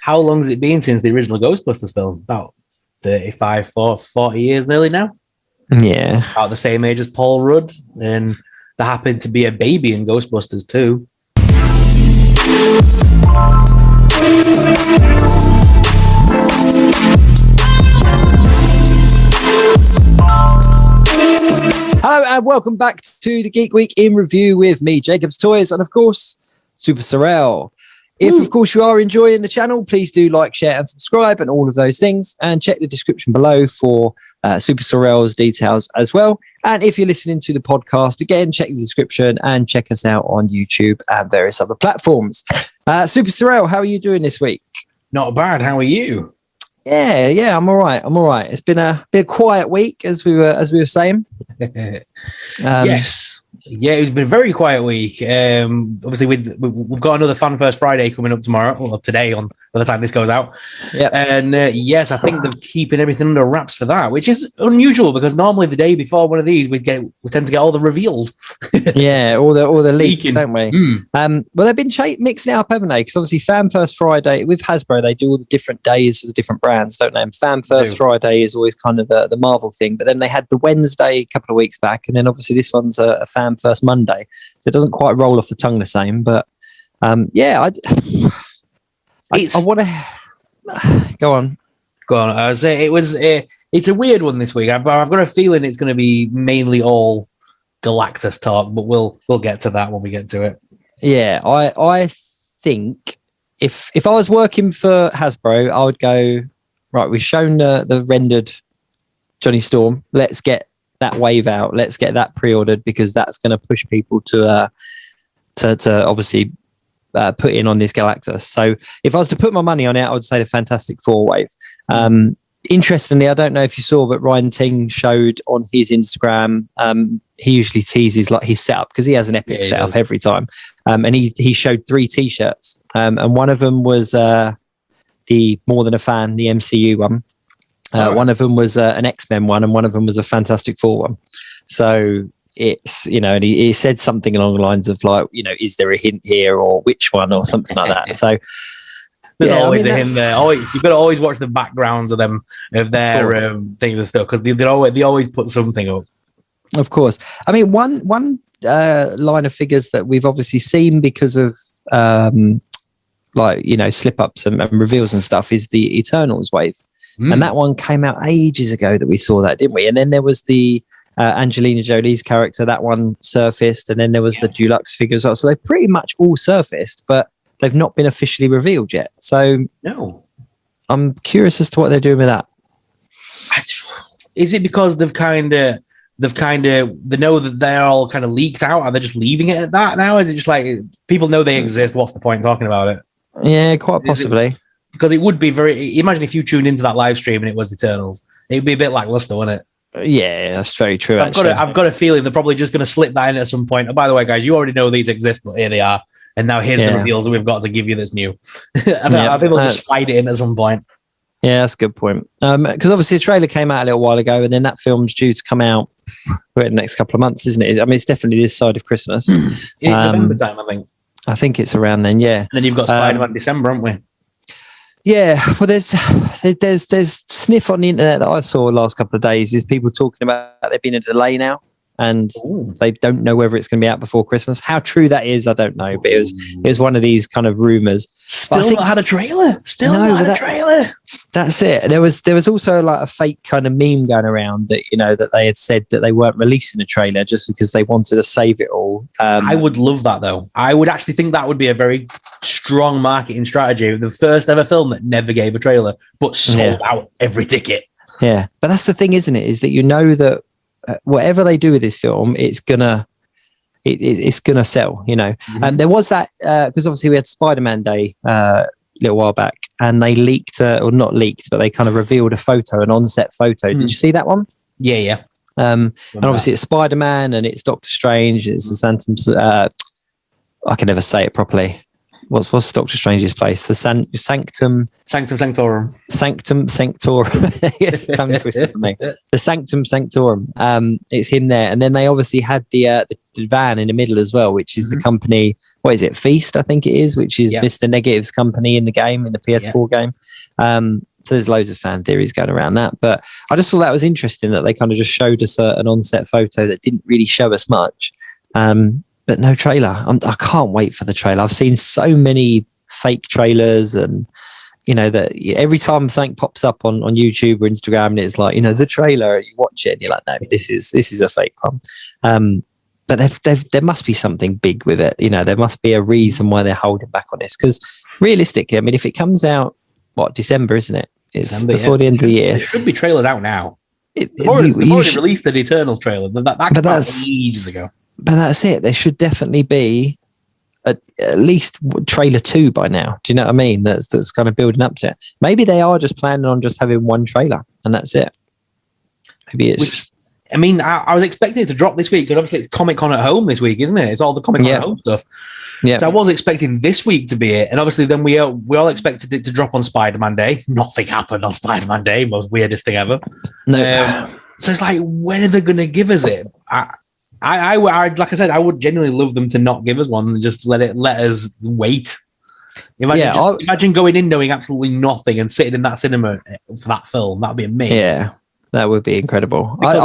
how long's it been since the original Ghostbusters film? About 35, 40 years nearly now. Yeah. About the same age as Paul Rudd. And there happened to be a baby in Ghostbusters too. Hello and welcome back to the Geek Week in Review with me, Jacob's Toys, and of course, SuperSorrell. If, of course, you are enjoying the channel, please do like, share, and subscribe, and all of those things. And check the description below for SuperSorrell's details as well. And if you're listening to the podcast, again, check the description and check us out on YouTube and various other platforms. SuperSorrell, how are you doing this week? Not bad. How are you? Yeah, I'm all right. It's been a quiet week, as we were saying. Yes. Yeah, it's been a very quiet week. Obviously, we've got another Fan First Friday coming up tomorrow, or today by the time this goes out. Yeah. And yes, I think they're keeping everything under wraps for that, which is unusual because normally the day before one of these, we tend to get all the reveals. Yeah, all the leaks, Leaking. don't we? Well, they've been mixing it up, haven't they? Because obviously, Fan First Friday with Hasbro, they do all the different days for the different brands, don't they? And Fan First Friday is always kind of the Marvel thing, but then they had the Wednesday a couple of weeks back, and then obviously this one's a Fan First Monday, so it doesn't quite roll off the tongue the same. But yeah, I want to go on. I would say it's a weird one this week. I've got a feeling it's going to be mainly all Galactus talk, but we'll get to that when we get to it. Yeah, I think if I was working for Hasbro, I would go, right, we've shown the rendered Johnny Storm. Let's get that wave out. Let's get that pre-ordered because that's going to push people to obviously put in on this Galactus. So if I was to put my money on it, I would say the Fantastic Four wave. Interestingly, I don't know if you saw, but Ryan Ting showed on his Instagram, he usually teases like his setup because he has an epic setup every time. And he showed 3 t-shirts. And one of them was the More Than a Fan, the MCU one. One of them was an X-Men one, and one of them was a Fantastic Four one. So it's, and he said something along the lines of like, is there a hint here or which one or something like that. So there's always a hint there. You've got to always watch the backgrounds of their things and stuff because they always put something up. Of course. I mean, one line of figures that we've obviously seen because of slip ups and reveals and stuff is the Eternals wave. And that one came out ages ago that we saw that, didn't we? And then there was the Angelina Jolie's character, that one surfaced, and then there was the Deluxe figure as well. So they've pretty much all surfaced, but they've not been officially revealed yet. So no, I'm curious as to what they're doing with that. Is it because they know that they're all kind of leaked out and they're just leaving it at that now? Is it just like people know they exist? What's the point in talking about it? Yeah, quite possibly. Because it would be imagine if you tuned into that live stream and it was Eternals. It'd be a bit lackluster, wouldn't it? Yeah, that's very true. I've got a feeling they're probably just going to slip that in at some point. Oh, by the way, guys, you already know these exist, but here they are. And now here's the reveals that we've got to give you that's new. I think we'll just slide it in at some point. Yeah, that's a good point. Because obviously the trailer came out a little while ago, and then that film's due to come out in the next couple of months, isn't it? I mean, it's definitely this side of Christmas. In November time, I think. I think it's around then, yeah. And then you've got Spider-Man in December, haven't we? Yeah, well, there's sniff on the internet that I saw the last couple of days is people talking about there being a delay now, and they don't know whether it's going to be out before Christmas. How true that is, I don't know, but it was one of these kind of rumors. Still not had a trailer. That's it. There was also like a fake kind of meme going around that that they had said that they weren't releasing a trailer just because they wanted to save it all. I would love that though. I would actually think that would be a very strong marketing strategy. The first ever film that never gave a trailer but sold out every ticket. Yeah, but that's the thing, isn't it? Is that that whatever they do with this film, it's gonna sell. And there was that because obviously we had Spider-Man Day a little while back, and they leaked or not leaked, but they kind of revealed an on-set photo. Did you see that one? Yeah. And obviously it's Spider-Man and it's Doctor Strange. It's the Phantom. I can never say it properly. what's Doctor Strange's place? The Sanctum Sanctorum. Yes, tongue twister for me. The Sanctum Sanctorum. It's him there, and then they obviously had the van in the middle as well, which is the company. What is it? Feast, I think it is, which is Mr. Negative's company in the game, in the PS4 game. So there's loads of fan theories going around that, but I just thought that was interesting that they kind of just showed us an on-set photo that didn't really show us much. But no trailer. I can't wait for the trailer. I've seen so many fake trailers, and that every time something pops up on YouTube or Instagram, and it's like the trailer. You watch it, and you're like, no, this is a fake one. But there must be something big with it. There must be a reason why they're holding back on this. Because realistically, I mean, if it comes out, December, isn't it? It's December, before the end of the year. There should be trailers out now. They've already released an Eternals trailer. That came out ages ago. But that's it. There should definitely be at least trailer 2 by now. Do you know what I mean? That's kind of building up to it. Maybe they are just planning on just having one trailer and that's it. Maybe it's... I was expecting it to drop this week because obviously it's Comic-Con at home this week, isn't it? It's all the Comic-Con at home stuff. Yeah. So I was expecting this week to be it. And obviously then we all expected it to drop on Spider-Man Day. Nothing happened on Spider-Man Day. Most weirdest thing ever. No. So it's like, when are they going to give us it? I like I said, I would genuinely love them to not give us one and just let us wait. Imagine going in knowing absolutely nothing and sitting in that cinema for that film. That'd be amazing. Yeah, that would be incredible. Because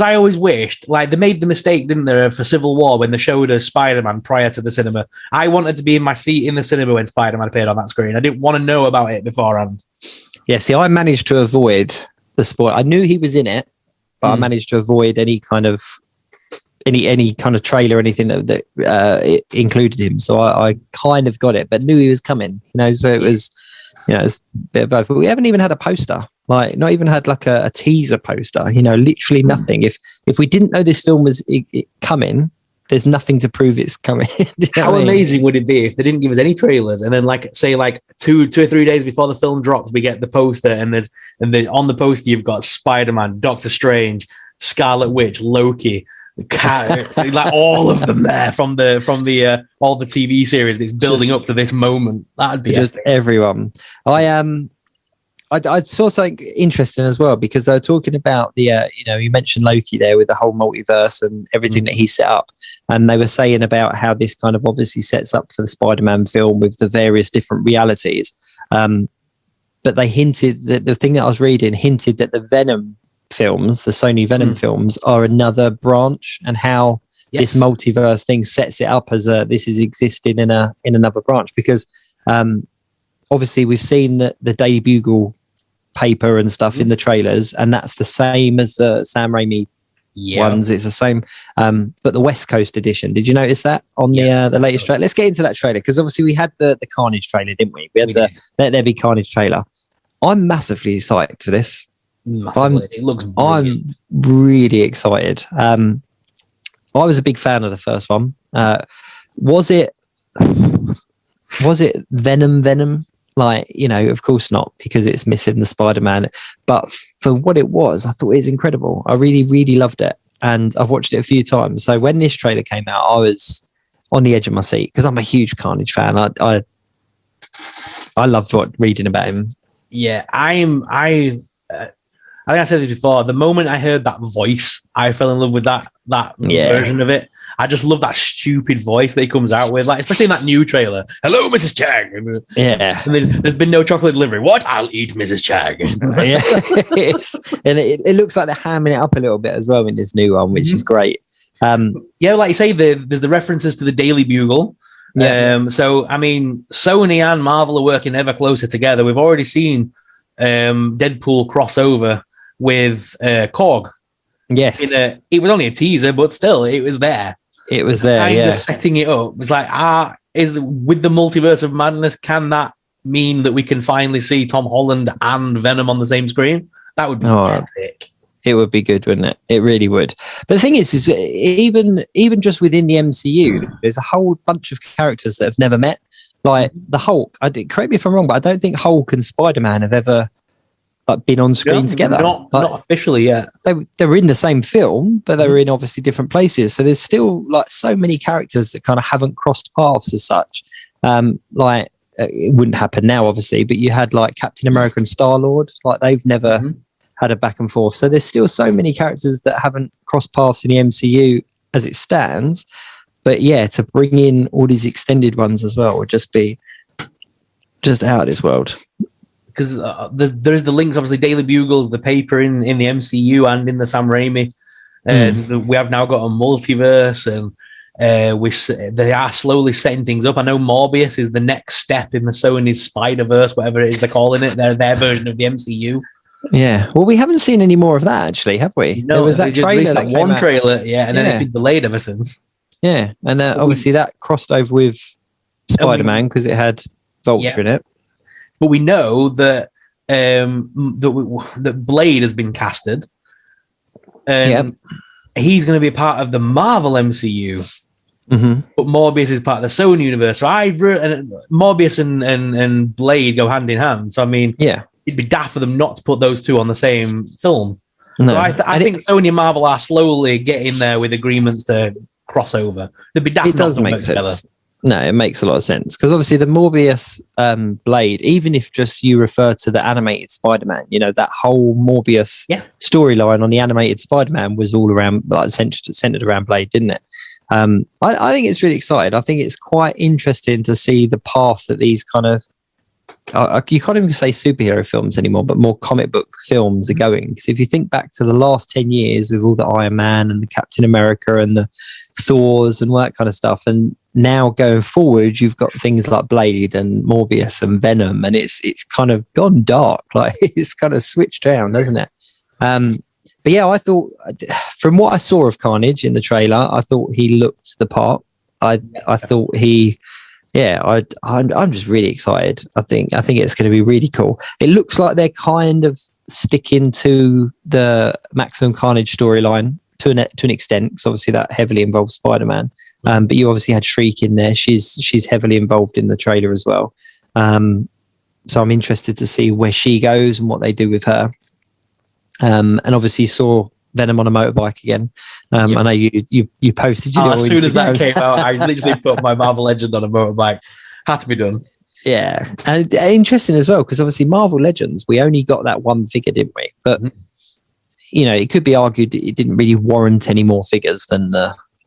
I always wished, like, they made the mistake, didn't they, for Civil War when they showed us Spider-Man prior to the cinema. I wanted to be in my seat in the cinema when Spider-Man appeared on that screen. I didn't want to know about it beforehand. Yeah, see, I managed to avoid the spoil. I knew he was in it, but I managed to avoid any kind of trailer, anything that it included him. So I kind of got it, but knew he was coming. So it was, it's a bit of both. But we haven't even had a poster, like not even had like a teaser poster. Literally nothing. If we didn't know this film was coming, there's nothing to prove it's coming. How amazing would it be if they didn't give us any trailers and then, like, say, like 2 or 3 days before the film drops, we get the poster and on the poster you've got Spider-Man, Doctor Strange, Scarlet Witch, Loki, like all of them there from the all the TV series that's building up to this moment. That'd be just epic. Everyone. I saw something interesting as well because they were talking about you mentioned Loki there with the whole multiverse and everything that he set up, and they were saying about how this kind of obviously sets up for the Spider-Man film with the various different realities. But they hinted that the thing that I was reading hinted that the Venom films, the Sony Venom films, are another branch, and how this multiverse thing sets it up as this is existing in another branch because. Obviously, we've seen the Daily Bugle paper and stuff in the trailers, and that's the same as the Sam Raimi ones. It's the same, but the West Coast edition. Did you notice that on the latest trailer? Let's get into that trailer because obviously we had the Carnage trailer, didn't we? We had Let There Be Carnage trailer. I'm massively excited for this. It looks brilliant. I'm really excited. I was a big fan of the first one. Was it Venom? Like, of course not, because it's missing the Spider-Man. But for what it was, I thought it was incredible. I really, really loved it. And I've watched it a few times. So when this trailer came out, I was on the edge of my seat because I'm a huge Carnage fan. I loved reading about him. Yeah, I think I said this before. The moment I heard that voice, I fell in love with that version of it. I just love that stupid voice that he comes out with, like especially in that new trailer. Hello, Mrs. Chang. Yeah. And then there's been no chocolate delivery. What? I'll eat Mrs. Chang. Yeah. And it looks like they're hamming it up a little bit as well in this new one, which is great. Like you say, there's the references to the Daily Bugle. Yeah. So, I mean, Sony and Marvel are working ever closer together. We've already seen Deadpool crossover with Korg. Yes. It was only a teaser, but still, it was there. It was there, kind of setting it up. It was like, with the multiverse of madness, can that mean that we can finally see Tom Holland and Venom on the same screen? That would be epic. It would be good, wouldn't it? It really would. But the thing is even just within the MCU, there's a whole bunch of characters that have never met. Like the Hulk. Correct me if I'm wrong, but I don't think Hulk and Spider-Man have ever like been on screen together. Not officially yet. They were in the same film, but they were in obviously different places. So there's still like so many characters that kind of haven't crossed paths as such. Like it wouldn't happen now, obviously, but you had like Captain America and Star-Lord, like they've never had a back and forth. So there's still so many characters that haven't crossed paths in the MCU as it stands. But yeah, to bring in all these extended ones as well would just be just out of this world. Because there's the links, obviously, Daily Bugle's the paper in the MCU and in the Sam Raimi. And we have now got a multiverse, and they are slowly setting things up. I know Morbius is the next step in the Sony's Spider-Verse, whatever it is they're calling it, their version of the MCU. Yeah, well, we haven't seen any more of that, actually, have we? No, there was that trailer, that one trailer, and then it's been delayed ever since. Yeah, and obviously that crossed over with Spider-Man because it had Vulture in it. But we know that that Blade has been casted, and he's going to be part of the Marvel MCU. But Morbius is part of the Sony universe. So Morbius and Blade go hand in hand. So I mean, it'd be daft for them not to put those two on the same film. No. So I think Sony and Marvel are slowly getting there with agreements to cross over. They'd be daft. It does make sense. No, it makes a lot of sense because obviously the Morbius Blade, even if just you refer to the animated Spider-Man, you know, that whole Morbius storyline on the animated Spider-Man was all around, like, centered around Blade, didn't it? I think it's really exciting. I think it's quite interesting to see the path that these kind of, you can't even say superhero films anymore, but more comic book films are going. Because if you think back to the last 10 years with all the Iron Man and the Captain America and the Thors and all that kind of stuff, and now going forward, you've got things like Blade and Morbius and Venom, and it's kind of gone dark. Like it's kind of switched around, hasn't it? But yeah, I thought from what I saw of Carnage in the trailer, I thought he looked the part. I thought he. Yeah, I'm just really excited. I think it's going to be really cool. It looks like they're kind of sticking to the Maximum Carnage storyline to an extent, because obviously that heavily involves Spider-Man. But you obviously had Shriek in there. She's heavily involved in the trailer as well. So I'm interested to see where she goes and what they do with her. And obviously saw Venom on a motorbike again. I know you posted. As soon as that came out, I literally put my Marvel Legend on a motorbike. Had to be done. Yeah, and interesting as well because obviously Marvel Legends, we only got that one figure, didn't we? But you know, it could be argued that it didn't really warrant any more figures than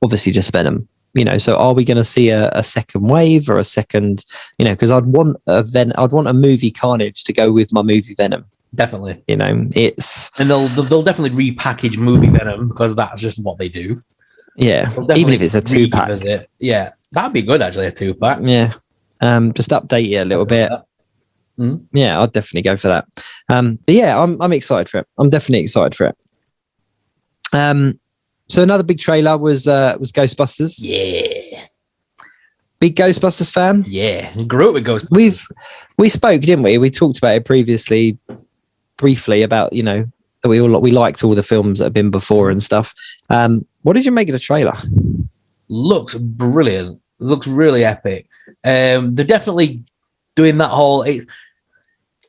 obviously just Venom. You know, so are we going to see a second wave or a second? You know, because I'd want a movie Carnage to go with my movie Venom. Definitely, you know, and they'll definitely repackage movie Venom because that's just what they do. Yeah, even if it's a 2-pack. Yeah, that'd be good actually, a 2-pack. Yeah, just update it a little bit. Yeah, I'd definitely go for that. But yeah, I'm excited for it. I'm definitely excited for it. So another big trailer was Ghostbusters. Yeah. Big Ghostbusters fan. Yeah, grew up with Ghostbusters. We spoke, didn't we? We talked about it previously, briefly about, you know, that we liked all the films that have been before and stuff. What did you make of the trailer? Looks brilliant. Looks really epic. They're definitely doing that whole.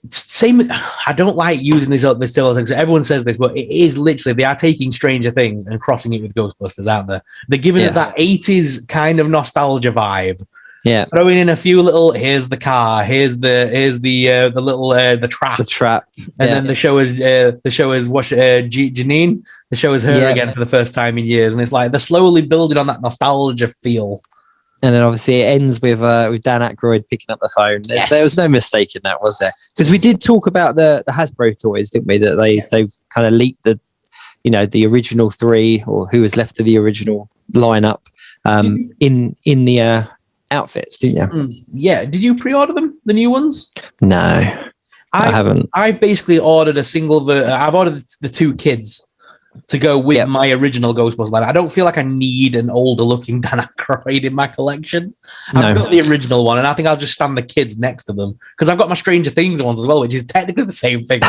Same. I don't like using this still because everyone says this, but it is literally they are taking Stranger Things and crossing it with Ghostbusters out there. They're giving us that 80s kind of nostalgia vibe. Yeah, throwing in a few little. Here's the car. Here's the little the trap. The trap. And then the show is Janine. The show is her again for the first time in years, and it's like they're slowly building on that nostalgia feel. And then obviously it ends with Dan Aykroyd picking up the phone. Yes. There was no mistake in that, was there? Because we did talk about the Hasbro toys, didn't we? That they kind of leaked the original 3 or who was left of the original lineup in the outfits, didn't you? Yeah. Did you pre-order them, the new ones? No, I haven't. I've basically ordered a single. I've ordered the 2 kids to go with my original Ghostbusters line. I don't feel like I need an older looking Dan Aykroyd in my collection. I've got the original one, and I think I'll just stand the kids next to them because I've got my Stranger Things ones as well, which is technically the same thing.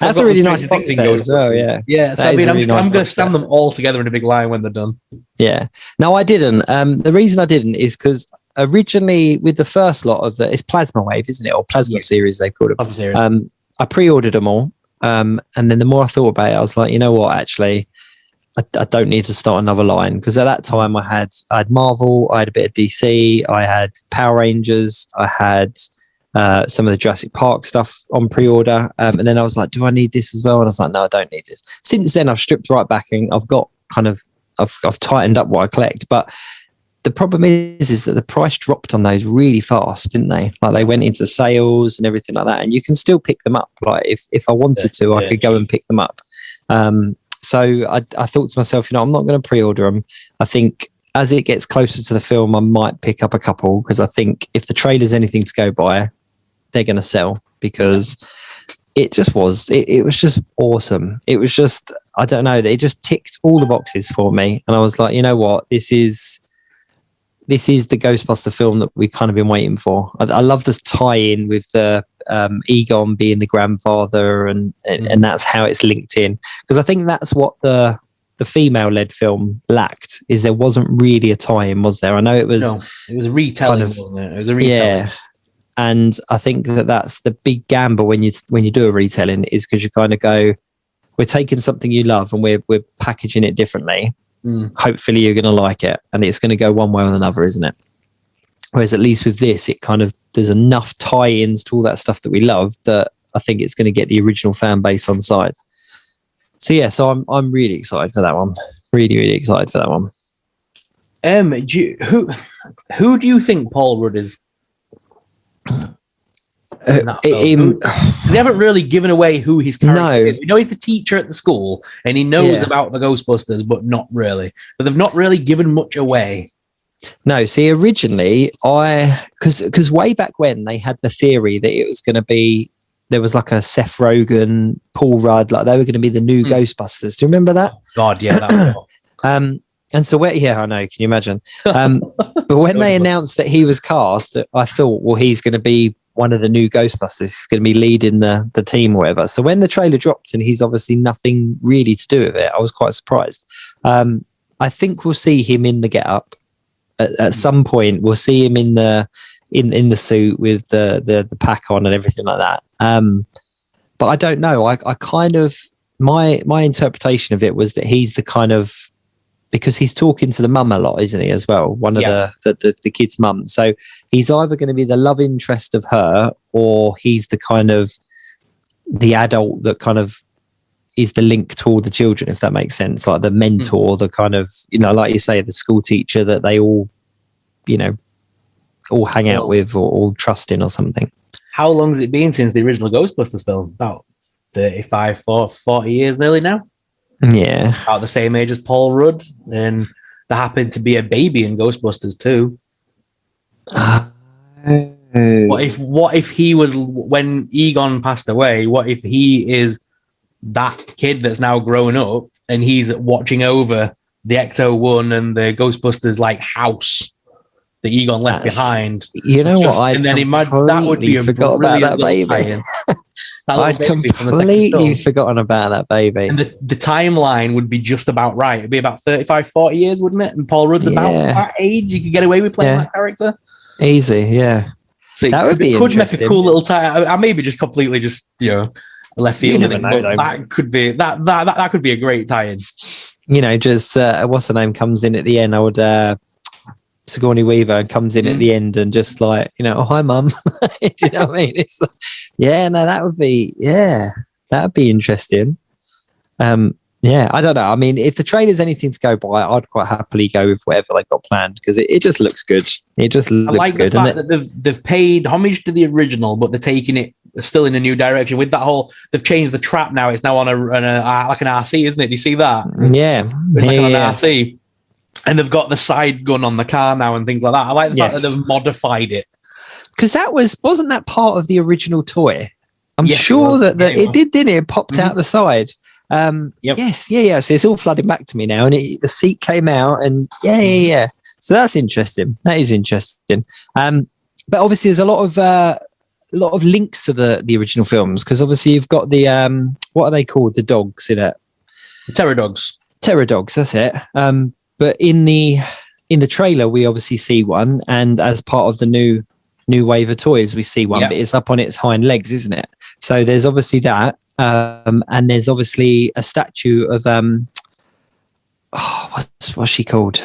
That's a really nice box set as well. Yeah. So I mean, I'm going to stand them all together in a big line when they're done. Yeah. No, I didn't. The reason I didn't is because originally with the first lot of it's Plasma Wave, isn't it, or Plasma Series they called it. Plasma Series. I pre-ordered them all. And then the more I thought about it, I was like, you know what, actually, I don't need to start another line, because at that time I had Marvel, I had a bit of DC, I had Power Rangers, I had some of the Jurassic Park stuff on pre-order, and then I was like, do I need this as well? And I was like, no, I don't need this. Since then I've stripped right back and I've got I've tightened up what I collect, but the problem is that the price dropped on those really fast, didn't they? Like they went into sales and everything like that, and you can still pick them up. Like if I wanted to, I could go and pick them up. So I thought to myself, I'm not going to pre-order them. I think as it gets closer to the film, I might pick up a couple, because I think if the trailer's anything to go by, they're going to sell, because it was just awesome. It was just, I don't know, it just ticked all the boxes for me. And I was like, you know what, this is the Ghostbuster film that we've kind of been waiting for. I love this tie-in with the Egon being the grandfather, and that's how it's linked in. Because I think that's what the female-led film lacked, is there wasn't really a tie-in, was there? I know it was... No, it was a retelling, wasn't it? It was a retelling. Yeah. And I think that's the big gamble when you do a retelling, is because you kind of go, we're taking something you love and we're packaging it differently. Hopefully you're going to like it, and it's going to go one way or another, isn't it? Whereas at least with this, it kind of, there's enough tie-ins to all that stuff that we love that I think it's going to get the original fan base on side. So yeah, so I'm really excited for that one. Really, really excited for that one. Who do you think Paul Rudd is? They haven't really given away who his character is. We know he's the teacher at the school, and he knows about the Ghostbusters, but not really. But they've not really given much away. No, see, originally, because way back when they had the theory that it was going to be, there was like a Seth Rogen, Paul Rudd, like they were going to be the new Ghostbusters. Do you remember that? God, yeah. That and so, I know, can you imagine? But when they announced that he was cast, I thought, well, he's going to be one of the new Ghostbusters. He's going to be leading the team or whatever. So when the trailer dropped and he's obviously nothing really to do with it, I was quite surprised. I think we'll see him in the get-up. At some point, we'll see him in the suit with the pack on and everything like that. But I don't know. I kind of, my interpretation of it was that he's the kind of, because he's talking to the mum a lot, isn't he, as well? One of the kid's mum. So he's either going to be the love interest of her, or he's the kind of the adult that kind of is the link to all the children, if that makes sense. Like the mentor, the kind of, like you say, the school teacher that they all, all hang out with or all trust in or something. How long has it been since the original Ghostbusters film? About 35, 40 years nearly now. Yeah. About the same age as Paul Rudd. And there happened to be a baby in Ghostbusters too. What if he was, when Egon passed away, what if he is that kid that's now grown up and he's watching over the Ecto-1 and the Ghostbusters like house that Egon left behind? You know what? I that would be a forgot about that baby. I'd completely forgotten about that baby. And the timeline would be just about right. It'd be about 35, 40 years, wouldn't it? And Paul Rudd's about that age. You could get away with playing that character. Easy, yeah. So that would be could make a cool little tie. I maybe just completely left field. That could be that could be a great tie-in. Just what's her name comes in at the end. I would Sigourney Weaver comes in at the end and just like, oh, hi mum. Do you know what I mean? It's that would be interesting. I don't know. I mean, if the trailer's anything to go by, I'd quite happily go with whatever they've got planned, because it just looks good. It just looks like good. I like the fact that they've paid homage to the original, but they're taking it still in a new direction with that whole. They've changed the trap now. It's now on a like an RC, isn't it? Do you see that? Yeah, it's like on an RC, and they've got the side gun on the car now and things like that. I like the fact that they've modified it, because that wasn't that part of the original toy. I'm sure that it did, didn't it? It popped out the side. Yes, so it's all flooding back to me now, and the seat came out, and so that's interesting. That is interesting. But obviously there's a lot of links to the original films, because obviously you've got the what are they called, the dogs in it, the terror dogs, that's it. But in the trailer we obviously see one, and as part of the new wave of toys we see one, but it's up on its hind legs, isn't it? So there's obviously that, and there's obviously a statue of what's she called?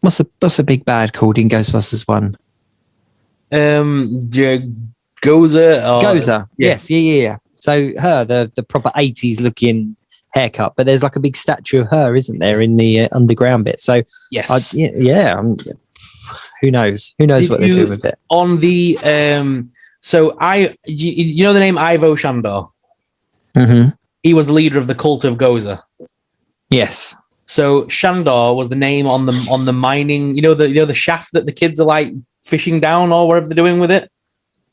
What's the big bad called in Ghostbusters 1? Gozer. Gozer. Yes, yeah. So her, the proper 80s looking haircut, but there's like a big statue of her, isn't there, in the underground bit? So yes, who knows? Who knows what they do with it? On the so you know the name Ivo Shandor? Mm-hmm. He was the leader of the cult of Gozer. Yes. So Shandor was the name on the mining. You know the shaft that the kids are like fishing down or whatever they're doing with it.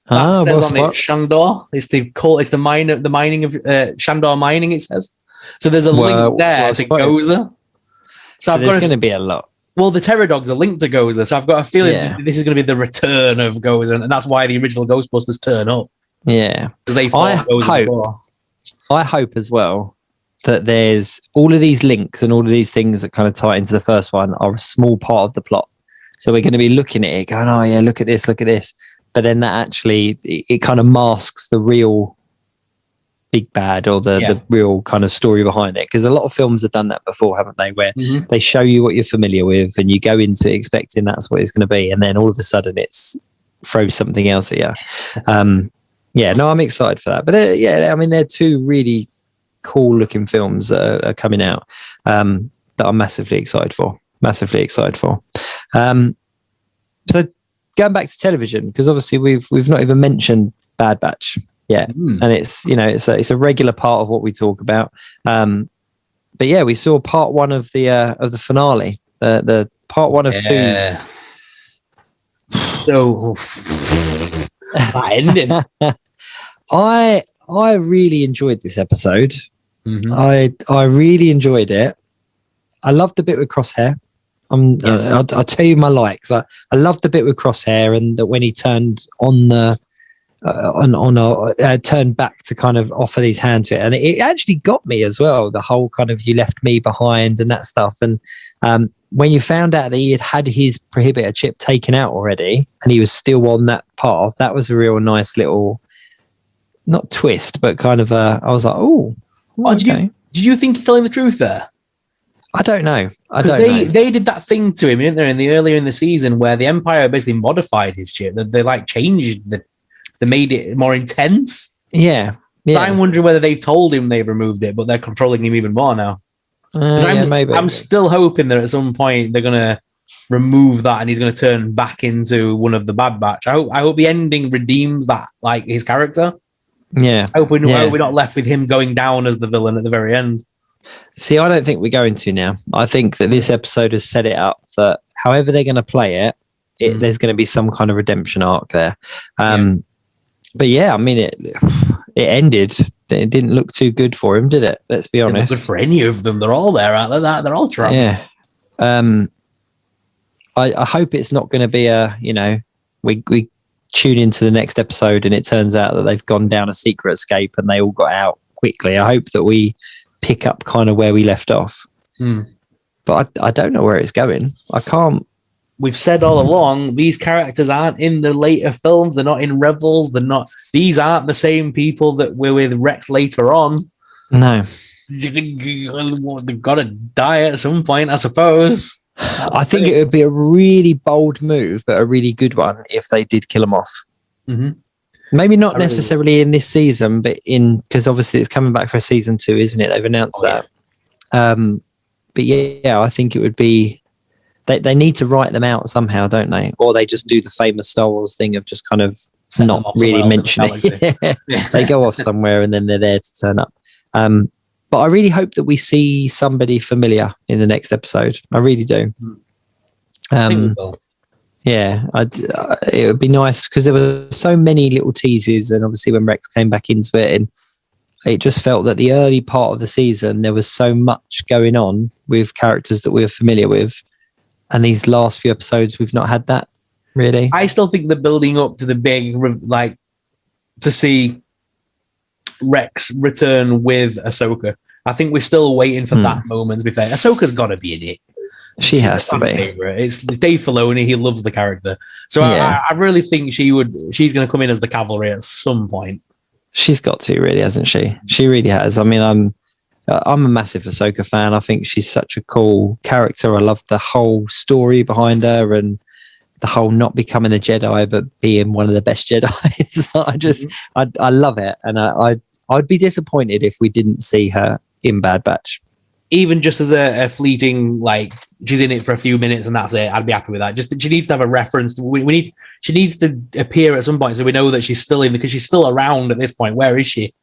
That says on it Shandor. It's the cult. It's the mining of Shandor mining. It says. So there's a link there to Gozer. So there's going to be a lot. Well, the Terror Dogs are linked to Gozer, so I've got a feeling this is going to be the return of Gozer, and that's why the original Ghostbusters turn up. Yeah, because they fought Gozer before. I hope as well that there's all of these links and all of these things that kind of tie into the first one are a small part of the plot. So we're going to be looking at it, going, "Oh yeah, look at this," but then that actually it kind of masks the real big bad or the real kind of story behind it, because a lot of films have done that before, haven't they, where they show you what you're familiar with and you go into it expecting that's what it's going to be, and then all of a sudden it's throws something else at you. I'm excited for that, but they're two really cool looking films that are coming out that I'm massively excited for. So going back to television, because obviously we've not even mentioned Bad Batch. Yeah, and it's it's a regular part of what we talk about. But yeah, we saw part one of the finale, the part one of two. So that ending. I really enjoyed this episode. I really enjoyed it. I loved the bit with Crosshair. I'll tell you my likes. I loved the bit with Crosshair, and that when he turned on the. Turned back to kind of offer these hands to it, and it actually got me as well, the whole kind of you left me behind and that stuff. And when you found out that he had his prohibitor chip taken out already and he was still on that path, that was a real nice little, not twist, but kind of I was like, okay. Did you think he's telling the truth there? I don't know. They did that thing to him, didn't they, earlier in the season, where the Empire basically modified his chip. They like changed they made it more intense. Yeah. So I'm wondering whether they've told him they've removed it, but they're controlling him even more now. Maybe. I'm still hoping that at some point they're going to remove that and he's going to turn back into one of the Bad Batch. I hope the ending redeems that, like his character. Yeah. I hope we're not left with him going down as the villain at the very end. See, I don't think we're going to now. I think that this episode has set it up that however they're going to play it, there's going to be some kind of redemption arc there. But yeah, I mean, it ended. It didn't look too good for him, did it? Let's be honest. Good for any of them. They're all there, aren't they? They're all trapped. Yeah. I hope it's not going to be we tune into the next episode and it turns out that they've gone down a secret escape and they all got out quickly. I hope that we pick up kind of where we left off. But I don't know where it's going. I can't. We've said all along, these characters aren't in the later films. They're not in Rebels. These aren't the same people that were with Rex later on. No. They've got to die at some point, I suppose. I think it would be a really bold move, but a really good one if they did kill them off. Maybe not necessarily in this season, but because obviously it's coming back for season 2, isn't it? They've announced that. But yeah, I think it would be. They need to write them out somehow, don't they? Or they just do the famous Star Wars thing of just kind of not really mentioning it. They go off somewhere and then they're there to turn up. But I really hope that we see somebody familiar in the next episode. I really do. Yeah, it would be nice because there were so many little teases, and obviously when Rex came back into it, and it just felt that the early part of the season there was so much going on with characters that we were familiar with. And these last few episodes, we've not had that, really. I still think they're building up to the big, to see Rex return with Ahsoka. I think we're still waiting for that moment, to be fair. Ahsoka's got to be in it. She has to be. It's Dave Filoni. He loves the character. So I really think she's going to come in as the cavalry at some point. She's got to, really, hasn't she? She really has. I mean, I'm a massive Ahsoka fan. I think she's such a cool character. I love the whole story behind her and the whole not becoming a Jedi but being one of the best Jedis. I love it, and I'd be disappointed if we didn't see her in Bad Batch. Even just as a fleeting, like, she's in it for a few minutes and that's it, I'd be happy with that. Just she needs to have a reference. She needs to appear at some point so we know that she's still in, because she's still around at this point. Where is she?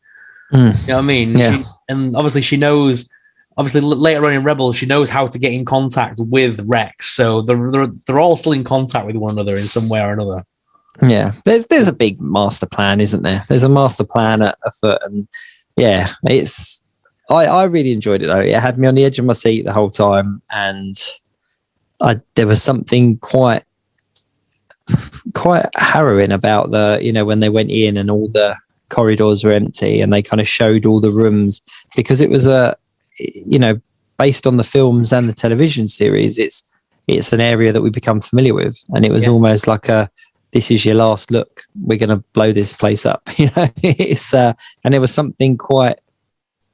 You know what I mean? Yeah. And obviously she knows. Obviously later on in Rebels, she knows how to get in contact with Rex. So they're all still in contact with one another in some way or another. Yeah, there's a big master plan, isn't there? There's a master plan afoot, and yeah, it's. I really enjoyed it though. It had me on the edge of my seat the whole time, and there was something quite harrowing about when they went in and all the corridors were empty and they kind of showed all the rooms, because it was based on the films and the television series. It's an area that we become familiar with, and it was almost like this is your last look. We're going to blow this place up. It's and there was something quite.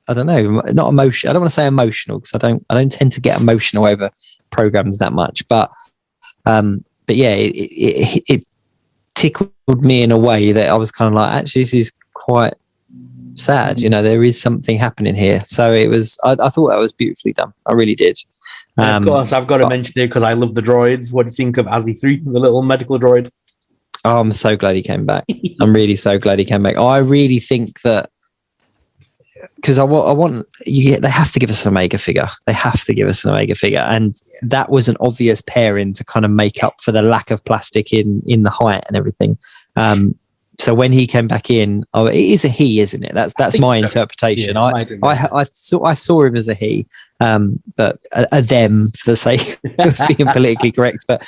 I don't know, not emotional. I don't want to say emotional because I don't tend to get emotional over programs that much. But yeah, it tickled me in a way that I was kind of like, actually, this is quite sad. There is something happening here. So it was. I thought that was beautifully done. I really did. Of course, I've got to mention it because I love the droids. What do you think of Azzy 3, the little medical droid? Oh, I'm so glad he came back. I'm really so glad he came back. I really think that. Because they have to give us an Omega figure. They have to give us an Omega figure, and that was an obvious pairing to kind of make up for the lack of plastic in the height and everything. So when he came back in, it is a he, isn't it? That's my interpretation. Yeah, I saw him as a he, but a them for the sake of being politically correct. But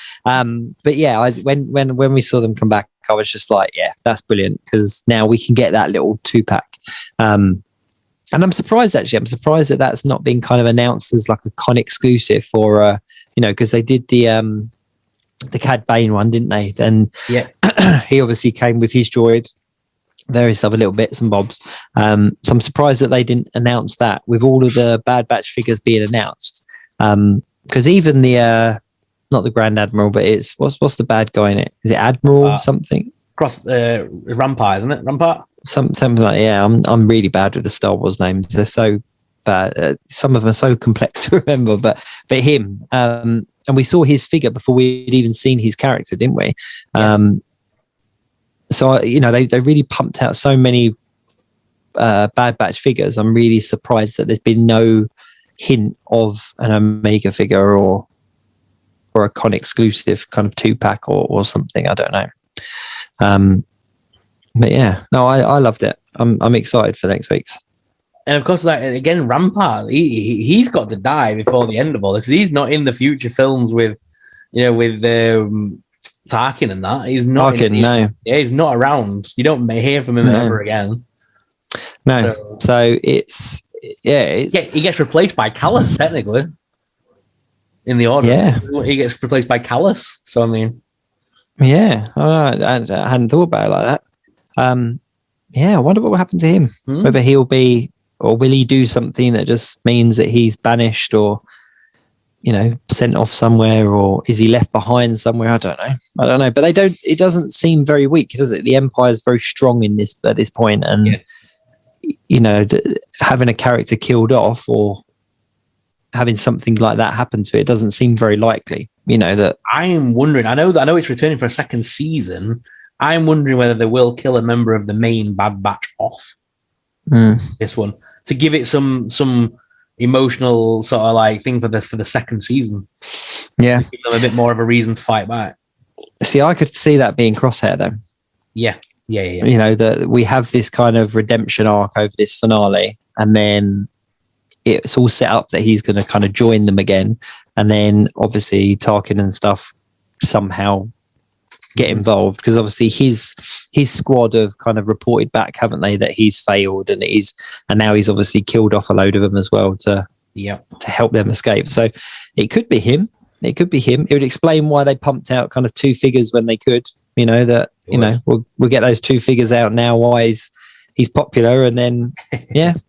yeah, when we saw them come back, I was just like, yeah, that's brilliant, because now we can get that little 2-pack. And I'm surprised, actually. I'm surprised that that's not been kind of announced as like a con exclusive for, because they did the Cad Bane one, didn't they? Then he obviously came with his droid, various other little bits and bobs. So I'm surprised that they didn't announce that with all of the Bad Batch figures being announced. Because even not the Grand Admiral, but it's what's the bad guy in it? Is it Admiral something? Rampart, isn't it? Rampart? Something like, yeah, I'm really bad with the Star Wars names. They're so bad. Some of them are so complex to remember, but him, and we saw his figure before we'd even seen his character, didn't we? So they really pumped out so many Bad Batch figures. I'm really surprised that there's been no hint of an Omega figure or a con exclusive kind of 2-pack or something. I don't know. But yeah, no, I loved it. I'm excited for next week's. And of course, like, again, Rampart, he's got to die before the end of all this. He's not in the future films with Tarkin and that. He's not. Tarkin, no. Yeah, he's not around. You don't hear from him ever again. No. So it's. He gets replaced by Callus, technically. In the order. Yeah. He gets replaced by Callus. So, I mean. Yeah. I hadn't thought about it like that. I wonder what will happen to him. Whether he'll be, or will he do something that just means that he's banished or, sent off somewhere, or is he left behind somewhere? I don't know. But it doesn't seem very weak, does it? The Empire is very strong at this point, and having a character killed off or having something like that happen to it doesn't seem very likely. That I'm wondering. I know it's returning for a second season. I'm wondering whether they will kill a member of the main Bad Batch off this one to give it some emotional sort of like thing for the second season. Yeah, to give them a bit more of a reason to fight back. See, I could see that being Crosshair though. Yeah. That we have this kind of redemption arc over this finale, and then it's all set up that he's going to kind of join them again, and then obviously Tarkin and stuff somehow get involved, because obviously his squad have kind of reported back, haven't they, that he's failed, and now he's obviously killed off a load of them as well to help them escape. So it could be him. It would explain why they pumped out kind of 2 figures when they could. We'll get those 2 figures out now. Why is he's popular, and then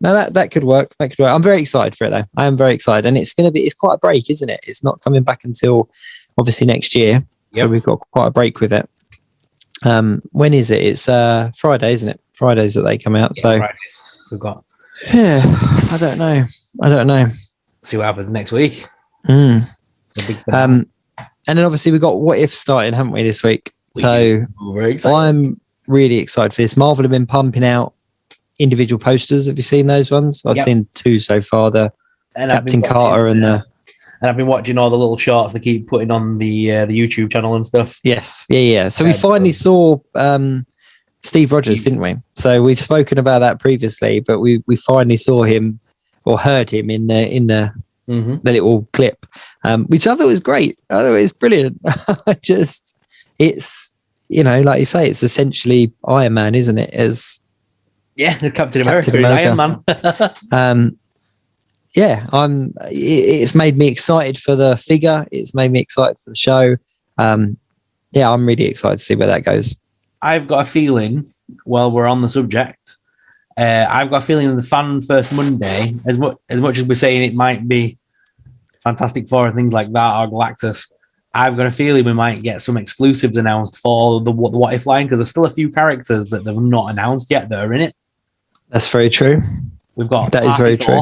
that could work. That could work. I'm very excited for it though. I am very excited, and it's quite a break, isn't it? It's not coming back until obviously next year, so we've got quite a break with it. When is it? It's Friday, isn't it? Fridays that they come out. So Fridays. We've got. Yeah, I don't know. See what happens next week. And then obviously we've got What If starting, haven't we, this week? So I'm really excited for this. Marvel have been pumping out individual posters. Have you seen those ones? I've seen 2 so far. The Captain Carter and the. And I've been watching all the little shorts they keep putting on the YouTube channel and stuff. Yes, yeah. So we finally saw Steve Rogers, didn't we? So we've spoken about that previously, but we finally saw him or heard him in the little clip, which I thought was great. I thought it was brilliant. It's like you say, it's essentially Iron Man, isn't it? Captain America. Iron Man. It's made me excited for the figure. It's made me excited for the show. I'm really excited to see where that goes. I've got a feeling, while we're on the subject, I've got a feeling the Fan First Monday, as much as we're saying it might be Fantastic Four and things like that, or Galactus, I've got a feeling we might get some exclusives announced for the What If line, because there's still a few characters that they've not announced yet that are in it. That's very true. We've got that is very true.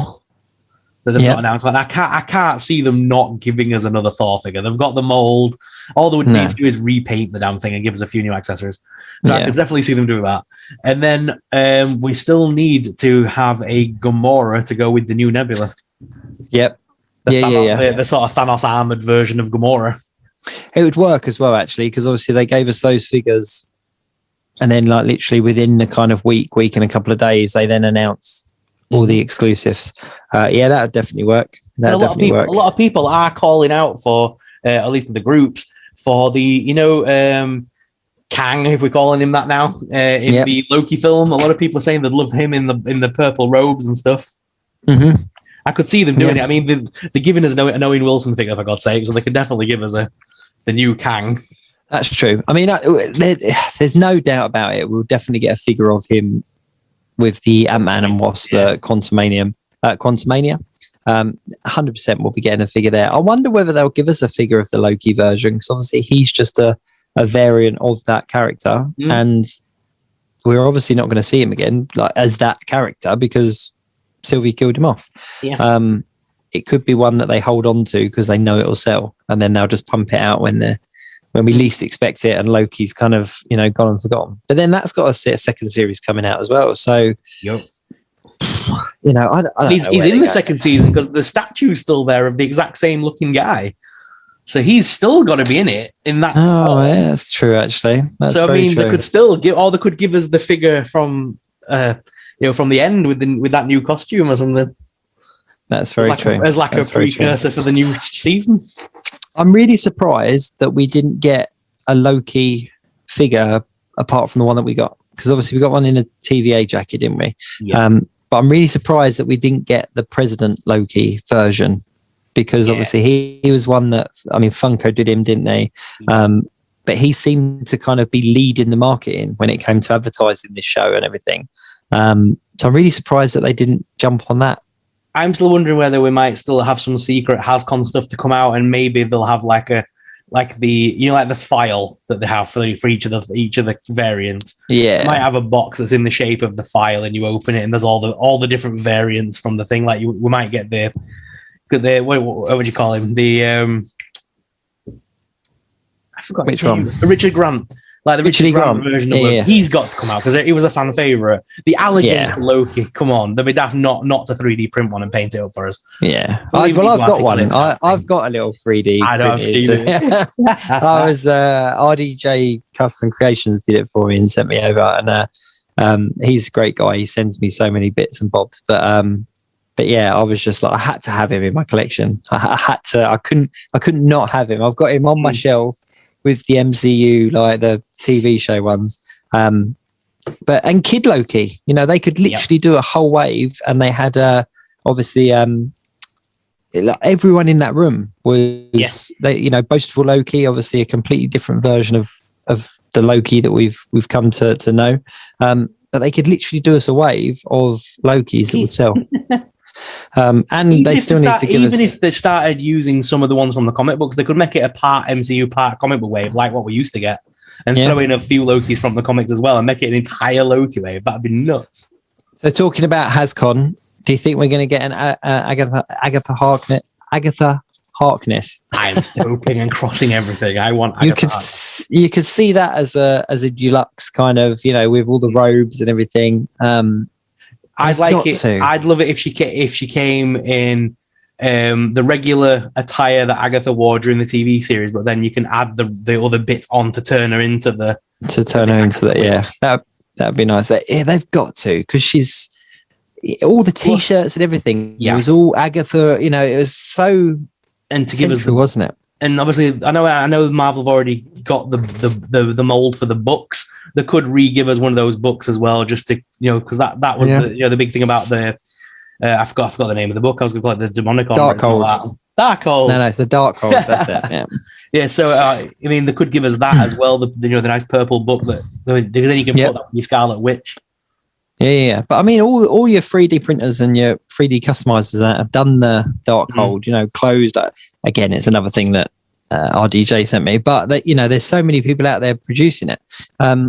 That they've not announced, and I can't see them not giving us another Thor figure. They've got the mold. All they would need to do is repaint the damn thing and give us a few new accessories. So I could definitely see them do that. And then we still need to have a Gamora to go with the new Nebula. Yep. The sort of Thanos armored version of Gamora. It would work as well, actually, because obviously they gave us those figures, and then like literally within the kind of week and a couple of days, they then announce all the exclusives. That would definitely work. A lot of people are calling out for, at least in the groups, for the Kang, if we're calling him that now, in the Loki film. A lot of people are saying they'd love him in the purple robes and stuff. Mm-hmm. I could see them doing it. I mean, they're giving us an Owen Wilson figure, for God's sake, so they could definitely give us the new Kang. That's true. I mean, there's no doubt about it. We'll definitely get a figure of him with the Ant-Man and Wasp Quantumania. 100% we'll be getting a figure there. I wonder whether they'll give us a figure of the Loki version, because obviously he's just a variant of that character, and we're obviously not going to see him again as that character because Sylvie killed him off. It could be one that they hold on to because they know it'll sell, and then they'll just pump it out when we least expect it, and Loki's kind of gone and forgotten. But then that's got a second series coming out as well. So I don't he's in the second season because the statue's still there of the exact same looking guy. So he's still got to be in it in that. Oh, yeah, that's true. Actually, so I mean, true. They could still they could give us the figure from from the end with that new costume or something. That's very true. As like a precursor for the new season. I'm really surprised that we didn't get a Loki figure apart from the one that we got, because obviously we got one in a TVA jacket, didn't we? Yeah. But I'm really surprised that we didn't get the President Loki version, because obviously he was one that, I mean, Funko did him, didn't they? But he seemed to kind of be leading the marketing when it came to advertising this show and everything. So I'm really surprised that they didn't jump on that. I'm still wondering whether we might still have some secret HasCon stuff to come out, and maybe they'll have like the file that they have for each of the variants. Yeah, they might have a box that's in the shape of the file, and you open it, and there's all the different variants from the thing. Like we might get the what would you call him? I forgot which one. Richard Grant. Like the Richard Grant version of Loki. He's got to come out because he was a fan favorite. The alligator Loki, come on. They'd be daft not to 3D print one and paint it up for us. Yeah. I've got one. I've got a little 3D. I know, I've seen it. I was RDJ Custom Creations did it for me and sent me over. And he's a great guy. He sends me so many bits and bobs. But yeah, I was just like, I had to have him in my collection. I had to. I couldn't not have him. I've got him on my shelf with the MCU, like the TV show ones. And Kid Loki, they could literally do a whole wave, and they had obviously everyone in that room was Boastful Loki, obviously a completely different version of the Loki that we've come to know. that they could literally do us a wave of Lokis that would sell. And even they still need to give us... Even if they started using some of the ones from the comic books, they could make it a part MCU, part comic book wave, like what we used to get, and throw in a few Lokis from the comics as well, and make it an entire Loki wave. That'd be nuts. So talking about HasCon, do you think we're going to get an Agatha Harkness? I am stopping and crossing everything. I want Agatha. You could see that as a deluxe kind of, with all the robes and everything. I'd like it. I'd love it if she came in the regular attire that Agatha wore during the TV series, but then you can add the other bits on to turn her into the. Yeah, that'd be nice. They've got to, because she's all the T-shirts and everything. Yeah. It was all Agatha. It was so. And to give us, wasn't it? And obviously, I know Marvel have already got the mold for the books. They could re-give us one of those books as well, just to because that was the big thing about the. I forgot the name of the book. I was going to call it the Demonic Darkhold. Darkhold. No, it's the Darkhold. That's it. Yeah. Yeah. So they could give us that as well. The nice purple book that then you can put that on your Scarlet Witch. Yeah. But all your 3D printers and your 3D customizers that have done the Darkhold, closed. Again, it's another thing that RDJ sent me, but there's so many people out there producing it. I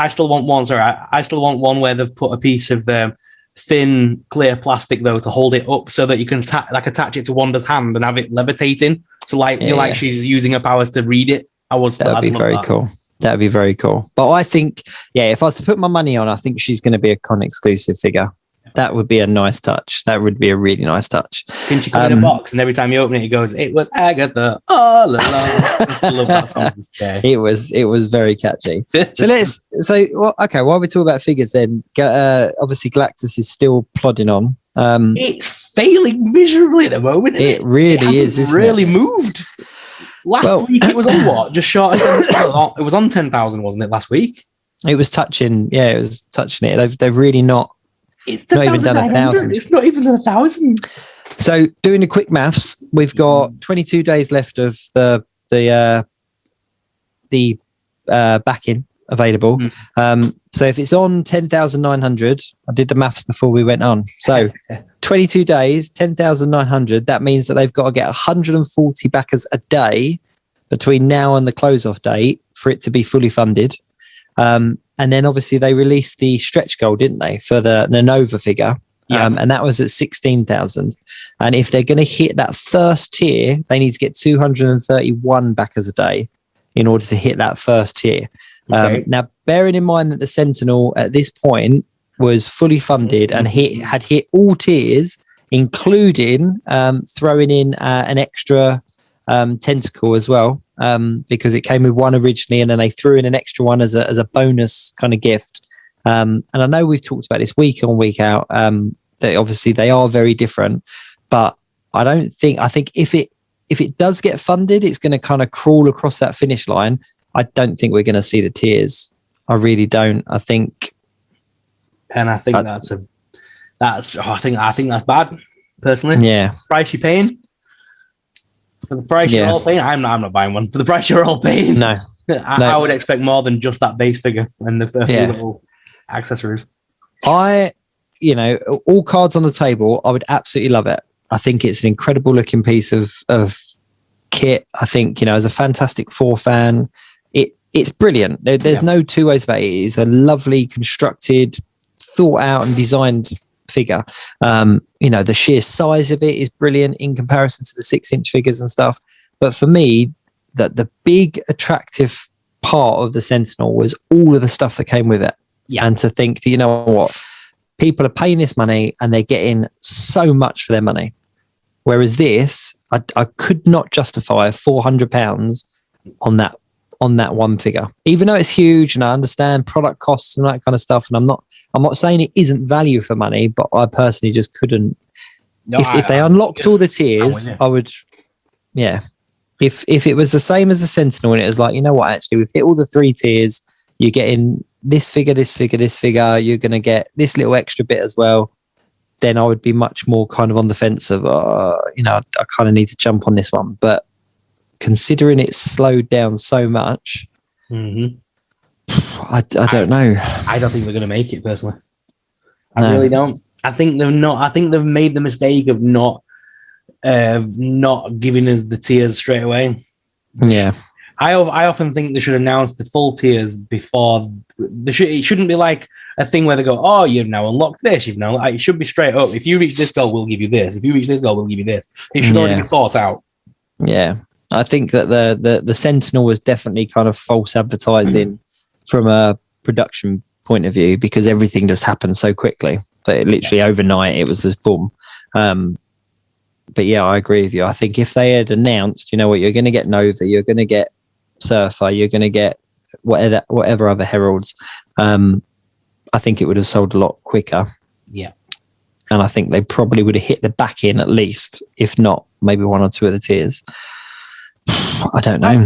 still want one. Sorry, I still want one where they've put a piece of thin clear plastic though to hold it up so that you can attach it to Wanda's hand and have it levitating. So she's using her powers to read it. That'd be very cool. That'd be very cool. But I think, if I was to put my money on, I think she's going to be a con exclusive figure. That would be a nice touch. That would be a really nice touch. Can she come in a box and every time you open it, it goes, "It was Agatha all along." I still love that song. It was very catchy. While we talk about figures, then obviously Galactus is still plodding on. It's failing miserably at the moment. It really is. Isn't really moved. Last week it was on what? Just short of 10,000. It was on 10,000, wasn't it? Last week it was touching. Yeah, it was touching it. They've really not. It's not even done 1,000. It's not even 1,000. So doing the quick maths, we've got 22 days left of the backing available. So if it's on 10,900, I did the maths before we went on. So 22 days, 10,900. That means that they've got to get 140 backers a day between now and the close-off date for it to be fully funded. And then obviously they released the stretch goal, didn't they, for the Nova figure? Yeah. And that was at 16,000. And if they're going to hit that first tier, they need to get 231 backers a day in order to hit that first tier. Okay. Now, bearing in mind that the Sentinel at this point was fully funded and had hit all tiers, including throwing in an extra tentacle as well. Because it came with one originally and then they threw in an extra one as a bonus kind of gift. And I know we've talked about this week on, week out, that obviously they are very different, but I think if it does get funded, it's going to kind of crawl across that finish line. I don't think we're going to see the tiers. I really don't. I think that's bad personally. Yeah. Price you're paying. For the price you're all paying, I'm not buying one. For the price you're all paying, no. I would expect more than just that base figure and the few little accessories. All cards on the table, I would absolutely love it. I think it's an incredible looking piece of kit. I think, as a Fantastic Four fan, it's brilliant. There's no two ways about it. It's a lovely constructed, thought out and designed figure. The sheer size of it is brilliant in comparison to the 6-inch figures and stuff. But for me, the big attractive part of the Sentinel was all of the stuff that came with it. Yeah. And to think that, you know what, people are paying this money and they're getting so much for their money. Whereas this, I could not justify £400 on that one figure, even though it's huge, and I understand product costs and that kind of stuff. And I'm not saying it isn't value for money, but I personally just couldn't. No, if they unlocked all the tiers, I would. Yeah, if it was the same as the Sentinel, and it was like, you know what, actually we've hit all the 3 tiers. You're getting this figure, this figure, this figure. You're going to get this little extra bit as well. Then I would be much more kind of on the fence of, I kind of need to jump on this one, but. Considering it's slowed down so much, I I don't know. I don't think they're going to make it personally. I really don't. I think they've not. I think they've made the mistake of not giving us the tiers straight away. Yeah. I often think they should announce the full tiers before. It shouldn't be like a thing where they go, "Oh, you've now unlocked this." You've now. It should be straight up. If you reach this goal, we'll give you this. If you reach this goal, we'll give you this. It should already be thought out. Yeah, I think that the Sentinel was definitely kind of false advertising from a production point of view, because everything just happened so quickly that it literally overnight it was this boom. But yeah, I agree with you. I think if they had announced, you know what, you're going to get Nova, you're going to get Surfer, you're going to get whatever other heralds, I think it would have sold a lot quicker. Yeah. And I think they probably would have hit the back in at least, if not maybe one or two of the tiers. I don't know.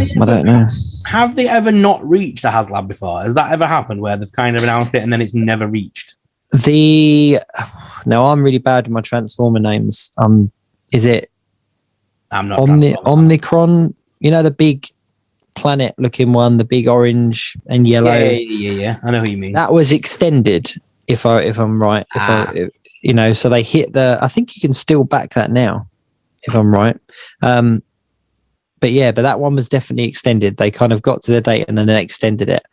Have they ever not reached a HasLab before? Has that ever happened where they've kind of announced it and then it's never reached? No, I'm really bad with my Transformer names. Is it? I'm not. Omnicron? You know, the big planet-looking one, the big orange and yellow. Yeah. I know who you mean. That was extended. If I'm right. So they hit I think you can still back that now, if I'm right. But that one was definitely extended. They kind of got to the date and then they extended it.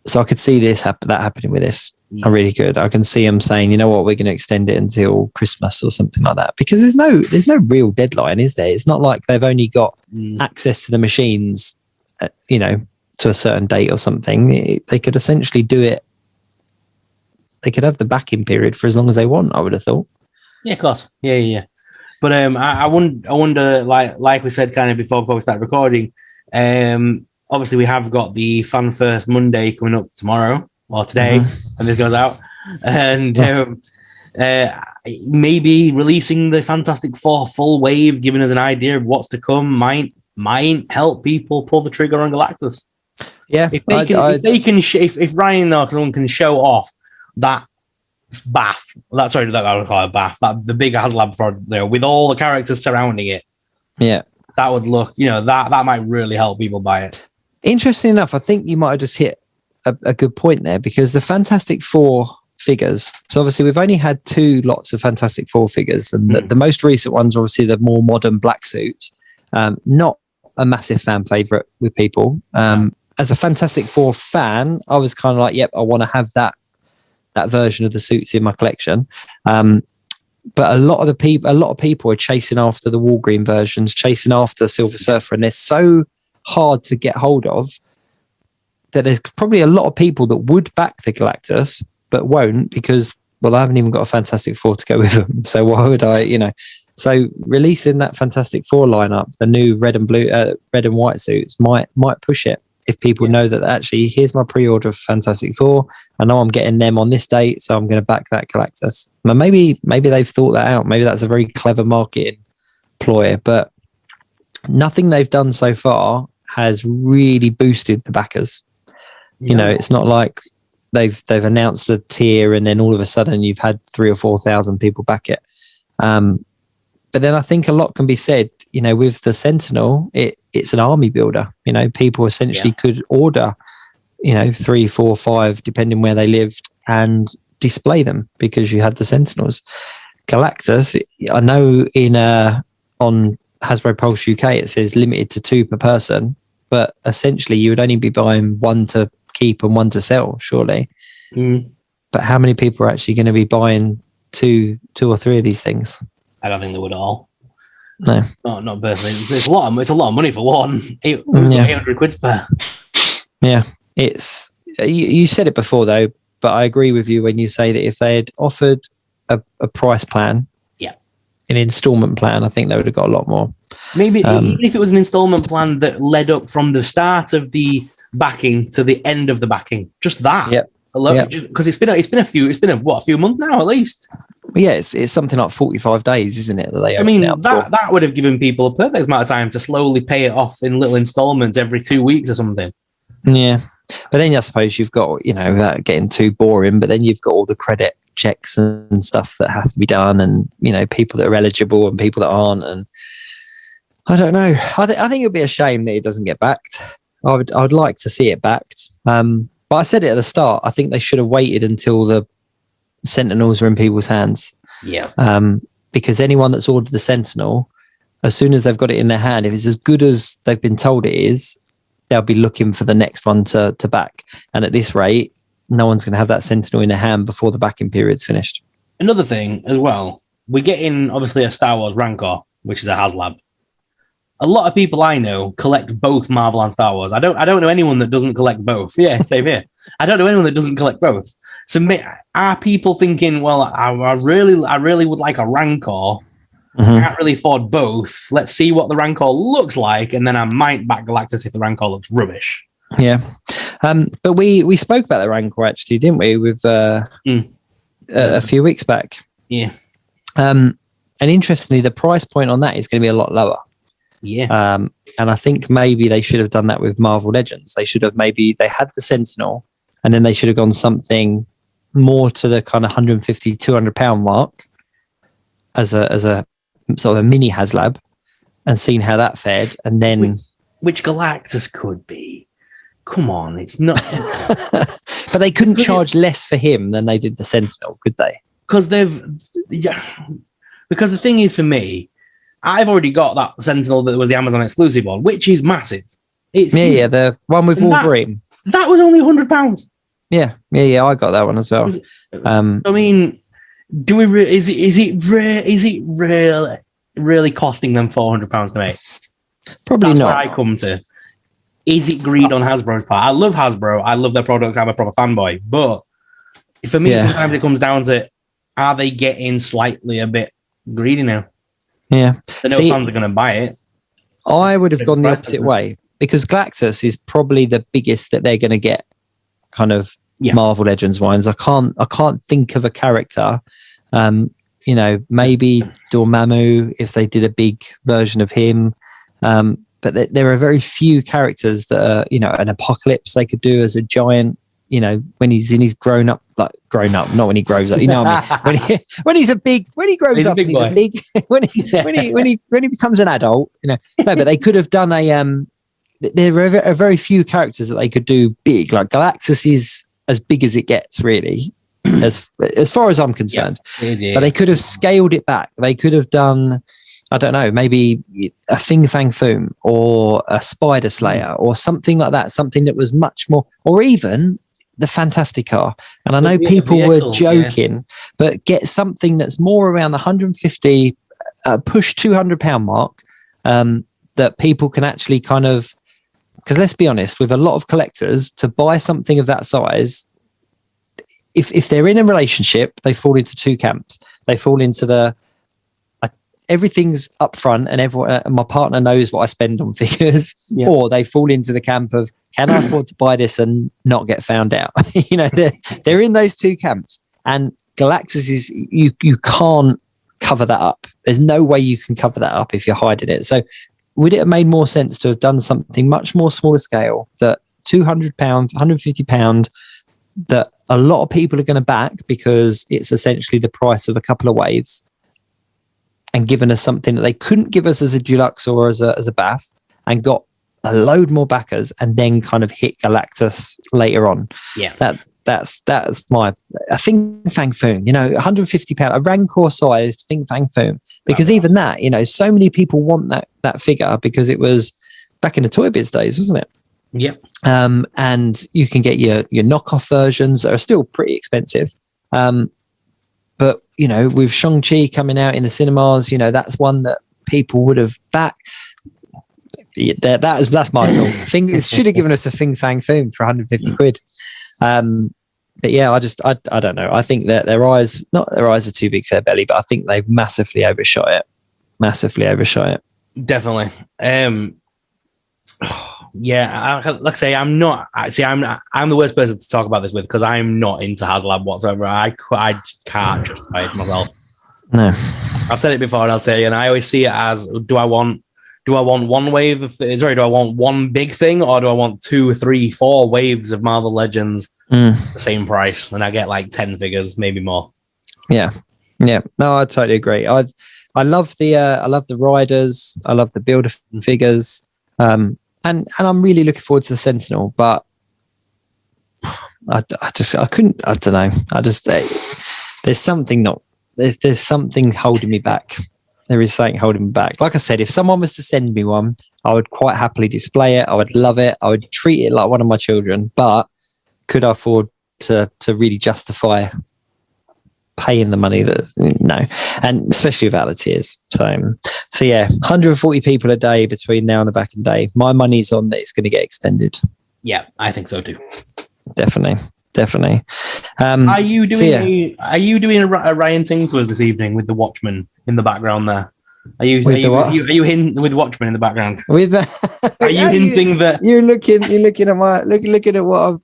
So I could see that happening with this. Yeah. Really good. I can see them saying, you know what, we're going to extend it until Christmas or something like that, because there's no real deadline, is there? It's not like they've only got access to the machines, to a certain date or something. They could essentially do it. They could have the backing period for as long as they want, I would have thought. Yeah, of course. Yeah. But I wonder, like we said kind of before we start recording, obviously we have got the Fan First Monday coming up tomorrow or today, when this goes out. And maybe releasing the Fantastic Four full wave, giving us an idea of what's to come, might help people pull the trigger on Galactus. Yeah. If Ryan or someone can show off that bath, I would call it a bath, that the big HasLab product there with all the characters surrounding it. Yeah. That would look, that might really help people buy it. Interesting enough, I think you might have just hit a good point there, because the Fantastic Four figures, so obviously we've only had 2 lots of Fantastic Four figures, and the most recent ones are obviously the more modern black suits. Not a massive fan favorite with people. As a Fantastic Four fan, I was kind of like, yep, I want to have that version of the suits in my collection. But a lot of people are chasing after the Walgreen versions, chasing after the Silver Surfer, and they're so hard to get hold of that there's probably a lot of people that would back the Galactus but won't, because I haven't even got a Fantastic Four to go with them. So why would I? So releasing that Fantastic Four lineup, the new red and white suits might push it. If people know that actually, here's my pre-order of Fantastic Four, I know I'm getting them on this date, so I'm going to back that Galactus. Now, maybe they've thought that out. Maybe that's a very clever marketing ploy, but nothing they've done so far has really boosted the backers. It's not like they've announced the tier and then all of a sudden you've had 3,000 or 4,000 people back it. But then I think a lot can be said, with the Sentinel, it's an army builder. People essentially could order, 3, 4, 5, depending where they lived, and display them because you had the Sentinels. Galactus, I know on Hasbro Pulse UK, it says limited to 2 per person, but essentially you would only be buying 1 to keep and 1 to sell, surely. But how many people are actually going to be buying two or 3 of these things? I don't think they would all. No, not personally. It's a lot of money for one. 800 quid per. Yeah, it's you said it before though, but I agree with you when you say that if they had offered a price plan, an installment plan, I think they would have got a lot more. Maybe even if it was an installment plan that led up from the start of the backing to the end of the backing, just that. Because it's been a few months now at least. Yeah, it's something like 45 days, isn't it? That would have given people a perfect amount of time to slowly pay it off in little installments every 2 weeks or something. Yeah, but then I suppose you've got, without getting too boring, but then you've got all the credit checks and stuff that have to be done, and people that are eligible and people that aren't, and I don't know. I think it'd be a shame that it doesn't get backed. I'd like to see it backed, but But I said it at the start. I think they should have waited until the Sentinels were in people's hands. Yeah. Because anyone that's ordered the Sentinel, as soon as they've got it in their hand, if it's as good as they've been told it is, they'll be looking for the next one to back. And at this rate, no one's going to have that Sentinel in their hand before the backing period's finished. Another thing as well, we're getting obviously a Star Wars Rancor, which is a HasLab. A lot of people I know collect both Marvel and Star Wars. I don't know anyone that doesn't collect both. Yeah, same here. I don't know anyone that doesn't collect both. So are people thinking, well, I really would like a Rancor. Can't really afford both. Let's see what the Rancor looks like, and then I might back Galactus if the Rancor looks rubbish. Yeah. But we spoke about the Rancor actually, didn't we? With a few weeks back. Yeah. And interestingly, the price point on that is going to be a lot lower. Yeah. And I think maybe they should have done that with Marvel Legends. They should have they had the Sentinel, and then they should have gone something more to the kind of £150, £200 mark as a sort of a mini HasLab, and seen how that fared. And then which Galactus could be. Come on, it's not. But they couldn't charge less for him than they did the Sentinel, could they? Because because the thing is, for me, I've already got that Sentinel that was the Amazon exclusive one, which is massive. It's huge. The one with Wolverine. That was only £100. Yeah, I got that one as well. I mean, do we? Is it really costing them £400 to make? Probably That's not. Where I come to. Is it greed on Hasbro's part? I love Hasbro. I love their products. I'm a proper fanboy. But for me, sometimes it comes down to, are they getting slightly a bit greedy now? Yeah. I know fans are going to buy it. I would have gone the opposite way, because Galactus is probably the biggest that they're going to get, kind of Marvel Legends wines. I can't think of a character. Maybe Dormammu, if they did a big version of him. But there are very few characters that are, an Apocalypse they could do as a giant, when he's in his grown up, not when he grows up, you know what I mean? When he grows up, he's a big, when he becomes an adult, No, but they could have done there are very few characters that they could do big. Like Galactus is as big as it gets, really, as far as I'm concerned. But they could have scaled it back. They could have done, I don't know, maybe a Fin Fang Foom or a Spider Slayer or something like that, something that was much more, or even the Fantastic Car. And I know people were joking, but get something that's more around the 150, push £200 mark, that people can actually kind of, because let's be honest, with a lot of collectors, to buy something of that size, if they're in a relationship, they fall into two camps. They fall into everything's up front and my partner knows what I spend on figures, or they fall into the camp of, can I afford to buy this and not get found out? They're in those two camps, and Galactus is, you can't cover that up. There's no way you can cover that up if you're hiding it. So would it have made more sense to have done something much more smaller scale, that £200, £150, that a lot of people are going to back because it's essentially the price of a couple of waves, and given us something that they couldn't give us as a deluxe or as a bath, and got a load more backers, and then kind of hit Galactus later on. Yeah, that's a Fin Fang Foom, £150, a Rancor sized Fin Fang Foom, because even that, so many people want that figure, because it was back in the Toy Biz days, wasn't it? Yep. And you can get your knockoff versions that are still pretty expensive. But, with Shang-Chi coming out in the cinemas, that's one that people would have backed. Yeah, that's my fault. It should have given us a Fin Fang Foom for 150 quid. But yeah, I don't know. I think that their eyes are too big for their belly, but I think they've massively overshot it. Definitely. Yeah, like I say, I'm the worst person to talk about this with, because I'm not into HasLab whatsoever. I can't justify it to myself. No, I've said it before, and I'll say it, and I always see it as, do I want one wave of, do I want one big thing, or do I want 2, 3, 4 waves of Marvel Legends, the same price, and I get like 10 figures, maybe more. Yeah. No, I totally agree. I love the riders. I love the builder figures. And I'm really looking forward to the Sentinel, but I couldn't. I don't know. There's something there's something holding me back. There is something holding me back. Like I said, if someone was to send me one, I would quite happily display it. I would love it. I would treat it like one of my children. But could I afford to really justify paying the money? No, and especially without the tiers. So yeah, 140 people a day between now and the back end day. My money's on that it's going to get extended. Yeah, I think so too. Definitely. Are you doing a Ryan thing to us this evening with the Watchmen in the background there? Are you hinting with Watchmen in the background? Are you hinting that you're looking at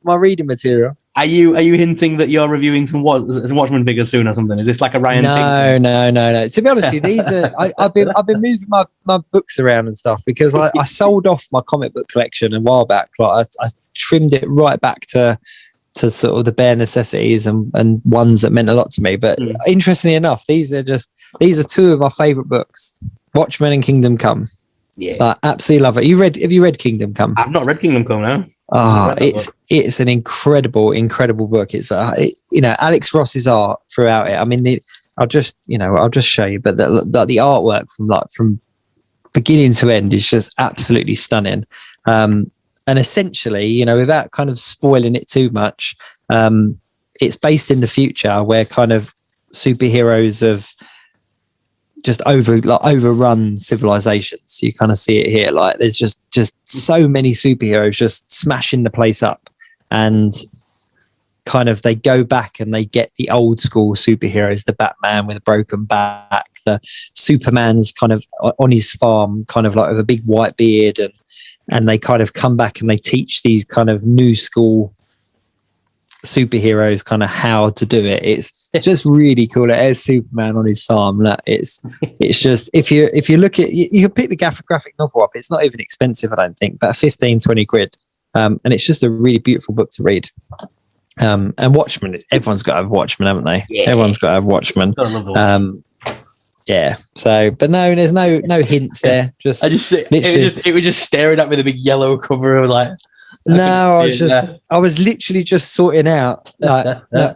my reading material? Are you hinting that you're reviewing some Watchmen figures soon or something? Is this like a Ryan thing? No. To be honest with you, these are I've been moving my books around and stuff because I sold off my comic book collection a while back. Like I trimmed it right back to sort of the bare necessities and ones that meant a lot to me. But interestingly enough, these are two of my favorite books, Watchmen and Kingdom Come. Yeah, I absolutely love it. Have you read Kingdom Come? I've not read Kingdom Come now. It's an incredible book. It's Alex Ross's art throughout it. I mean, I'll just show you, but the artwork from beginning to end is just absolutely stunning. And essentially, without kind of spoiling it too much, it's based in the future where kind of superheroes have just overrun civilizations. You kind of see it here. Like there's just so many superheroes just smashing the place up, and kind of they go back and they get the old school superheroes, the Batman with a broken back, the Superman's kind of on his farm, kind of like with a big white beard, and they kind of come back and they teach these kind of new school superheroes kind of how to do it. It's just really cool. It has Superman on his farm. It's just, if you look at, you can pick the graphic novel up. It's not even expensive, I don't think, about 15-20 quid. And it's just a really beautiful book to read. And Watchmen, everyone's got to have Watchmen, haven't they? Yeah. Everyone's got to have Watchmen. Yeah. So, but no, there's no hints there. It was just staring at me with a big yellow cover of like. I was literally just sorting out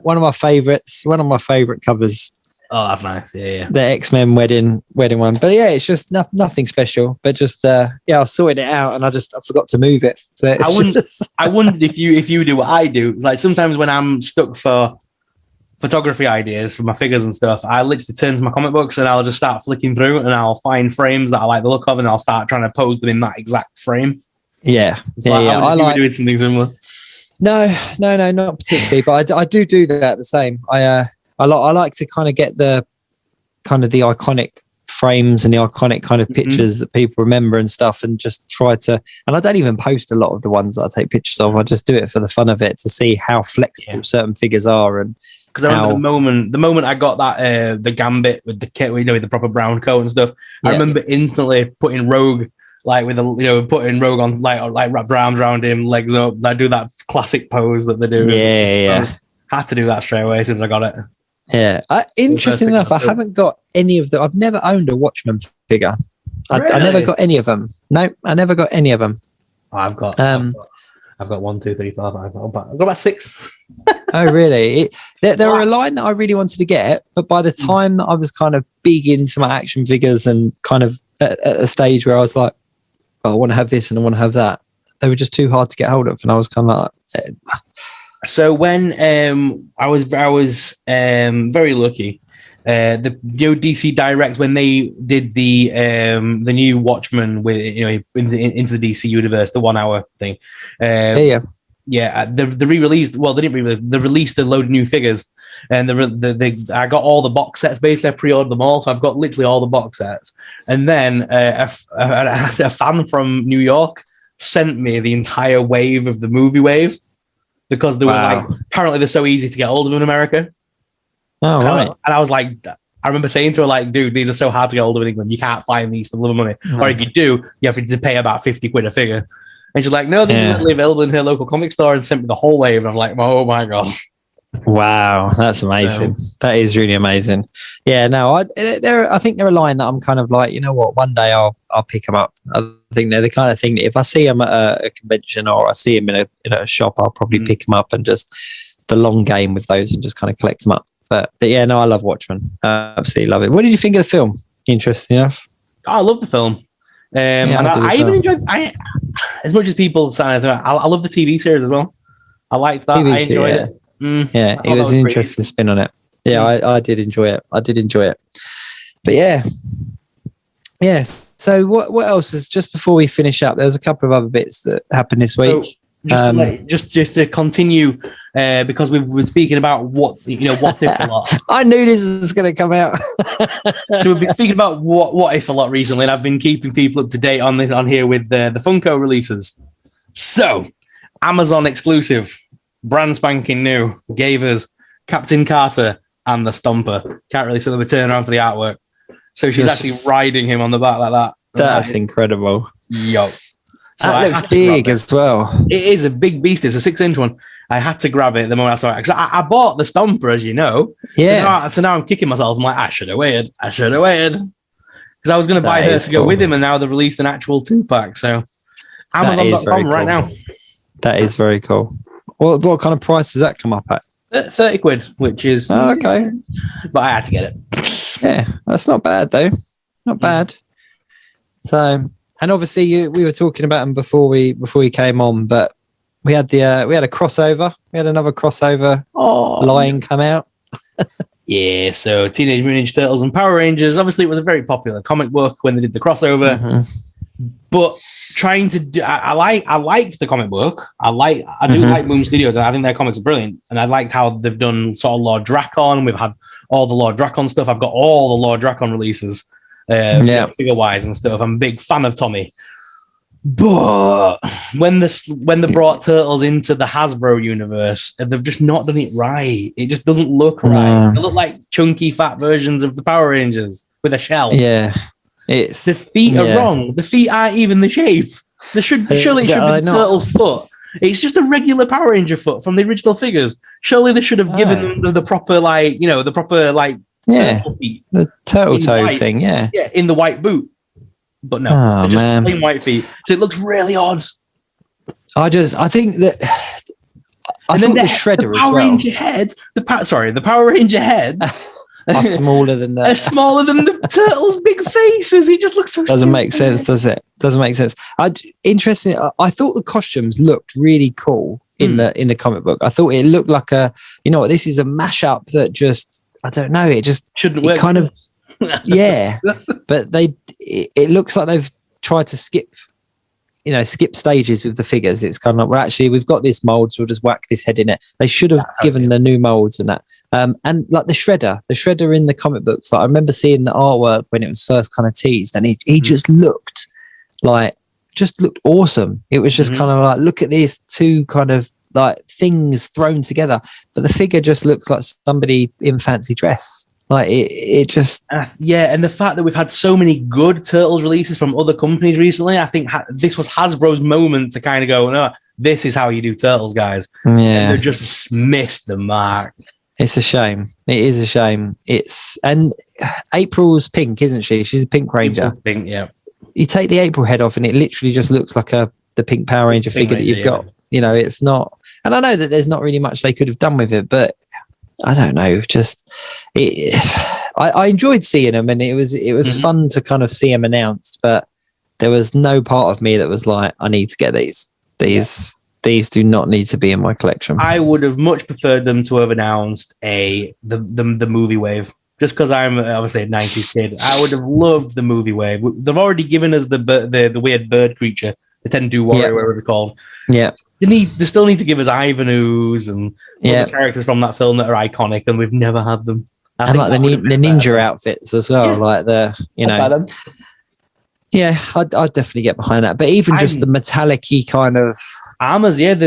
one of my favorite covers. Oh, that's nice. Yeah. The X-Men wedding one. But yeah, it's just nothing special. But just I was sorting it out and I forgot to move it. So I wondered if you do what I do. Like sometimes when I'm stuck for photography ideas for my figures and stuff, I literally turn to my comic books and I'll just start flicking through and I'll find frames that I like the look of and I'll start trying to pose them in that exact frame. Yeah. I like doing something similar. No, not particularly, but I do that the same. I like to kind of get the iconic frames and the iconic kind of pictures that people remember and stuff, and just try to. And I don't even post a lot of the ones that I take pictures of. I just do it for the fun of it to see how flexible certain figures are. And because I remember the moment I got that the Gambit with the kit, with the proper brown coat and stuff. I remember instantly putting Rogue. Like with putting Rogue on, like wrap arms around him, legs up. I do that classic pose that they do. Yeah. Had to do that straight away as soon as I got it. Yeah. Interesting enough, I haven't got any of them. I've never owned a Watchmen figure. Really? I never got any of them. No, I never got any of them. Oh, I've got 1, 2, 3, 4, 5. I've got about 6. Oh, really? There were a line that I really wanted to get, but by the time that I was kind of big into my action figures and kind of at a stage where I was like, I want to have this and I want to have that, they were just too hard to get hold of, and I was kind of like. So when I was very lucky, the DC Direct, when they did the new Watchmen with into the DC universe, the 1 hour thing. They re-released. Well, they didn't re-release. They released a load of new figures, and I got all the box sets. Basically, I pre-ordered them all, so I've got literally all the box sets. And then a fan from New York sent me the entire wave of the movie wave because they were apparently they're so easy to get hold of in America. Oh, right. And I was like, I remember saying to her, like, dude, these are so hard to get hold of in England. You can't find these for little money. Or if you do, you have to pay about 50 quid a figure. And she's like, no, these are available in her local comic store, and sent me the whole wave. And I'm like, oh my God. Wow, that's amazing. That is really amazing. Yeah, no, I think they're a line that I'm kind of like, you know what, one day I'll pick them up. I think they're the kind of thing that if I see them at a convention or I see them in a shop, I'll probably pick them up and just the long game with those and just kind of collect them up. But yeah, no, I love Watchmen. Absolutely love it. What did you think of the film? Interesting enough. I love the film. And I even enjoyed. As much as people say, I love the TV series as well. I liked that. I enjoyed it. Yeah, it was an interesting spin on it. Yeah, I did enjoy it. But yeah. So what else is, just before we finish up? There was a couple of other bits that happened this week. Just to continue, because we were speaking about what if a lot. I knew this was going to come out. So we've been speaking about what if a lot recently, and I've been keeping people up to date on here with the Funko releases. So Amazon exclusive, brand spanking new, gave us Captain Carter and the Stomper. Can't really see the return around for the artwork. So she's actually riding him on the back like that. That's incredible. Yo. So that looks big as well. It is a big beast. It's a 6-inch one. I had to grab it the moment I saw it. Because I bought the Stomper, as you know. Yeah. So now I'm kicking myself. I'm like, I should have waited. Because I was going to buy her to go with him, and now they've released an actual 2-pack. So Amazon.com right now. That is very cool. What kind of price does that come up at? 30 quid, which is... Oh, okay. But I had to get it. Yeah, that's not bad, though. Not bad. So... And obviously, we were talking about them before we came on, but we had a crossover. We had another crossover line come out. Yeah, so Teenage Mutant Ninja Turtles and Power Rangers. Obviously, it was a very popular comic book when they did the crossover. Mm-hmm. But trying to do, I liked the comic book. I do like Boom Studios. I think their comics are brilliant, and I liked how they've done sort of Lord Dracon. We've had all the Lord Dracon stuff. I've got all the Lord Dracon releases. Figure wise and stuff. I'm a big fan of Tommy, but when they brought Turtles into the Hasbro universe, they've just not done it right. It just doesn't look right. They look like chunky fat versions of the Power Rangers with a shell. Yeah, the feet are wrong. The feet aren't even the shape. Surely it should be the Turtles' foot. It's just a regular Power Ranger foot from the original figures. Surely they should have given them the proper feet. The turtle toe thing, yeah, in the white boot, but no, just plain white feet. So it looks really odd. I think that the Shredder as well. The Power Ranger heads are smaller than the turtle's big faces. He just looks so. Doesn't make sense, does it? Doesn't make sense. Interesting. I thought the costumes looked really cool in the comic book. I thought it looked like this is a mashup that just. I don't know. It just shouldn't work. Kind of, yeah. But it looks like they've tried to skip stages with the figures. It's kind of like, well, actually, we've got this mold, so we'll just whack this head in it. They should have given the new molds and that. And like the Shredder in the comic books. Like I remember seeing the artwork when it was first kind of teased, and he just looked awesome. It was just kind of like, look at these two kind of like things thrown together, but the figure just looks like somebody in fancy dress. Like it just and the fact that we've had so many good Turtles releases from other companies recently, I think this was Hasbro's moment to kind of go, no, this is how you do Turtles, guys. Yeah, they just missed the mark. It's a shame. It is a shame. And April's pink, isn't she? She's a Pink Ranger. April's pink, yeah. You take the April head off, and it literally just looks like the Pink Power Ranger figure that you've got. It's not. And I know that there's not really much they could have done with it, but I don't know. Just I enjoyed seeing them, and it was fun to kind of see them announced. But there was no part of me that was like, I need to get these. These do not need to be in my collection. I would have much preferred them to have announced the movie wave. Just because I'm obviously a 90s kid, I would have loved the movie wave. They've already given us the weird bird creature, the Tendu Warrior, whatever it's called. Yeah, they still need to give us Ivanhoos and other characters from that film that are iconic, and we've never had them. And like the ninja outfits as well, like I'd definitely get behind that. But even just the metallic-y kind of armors, they used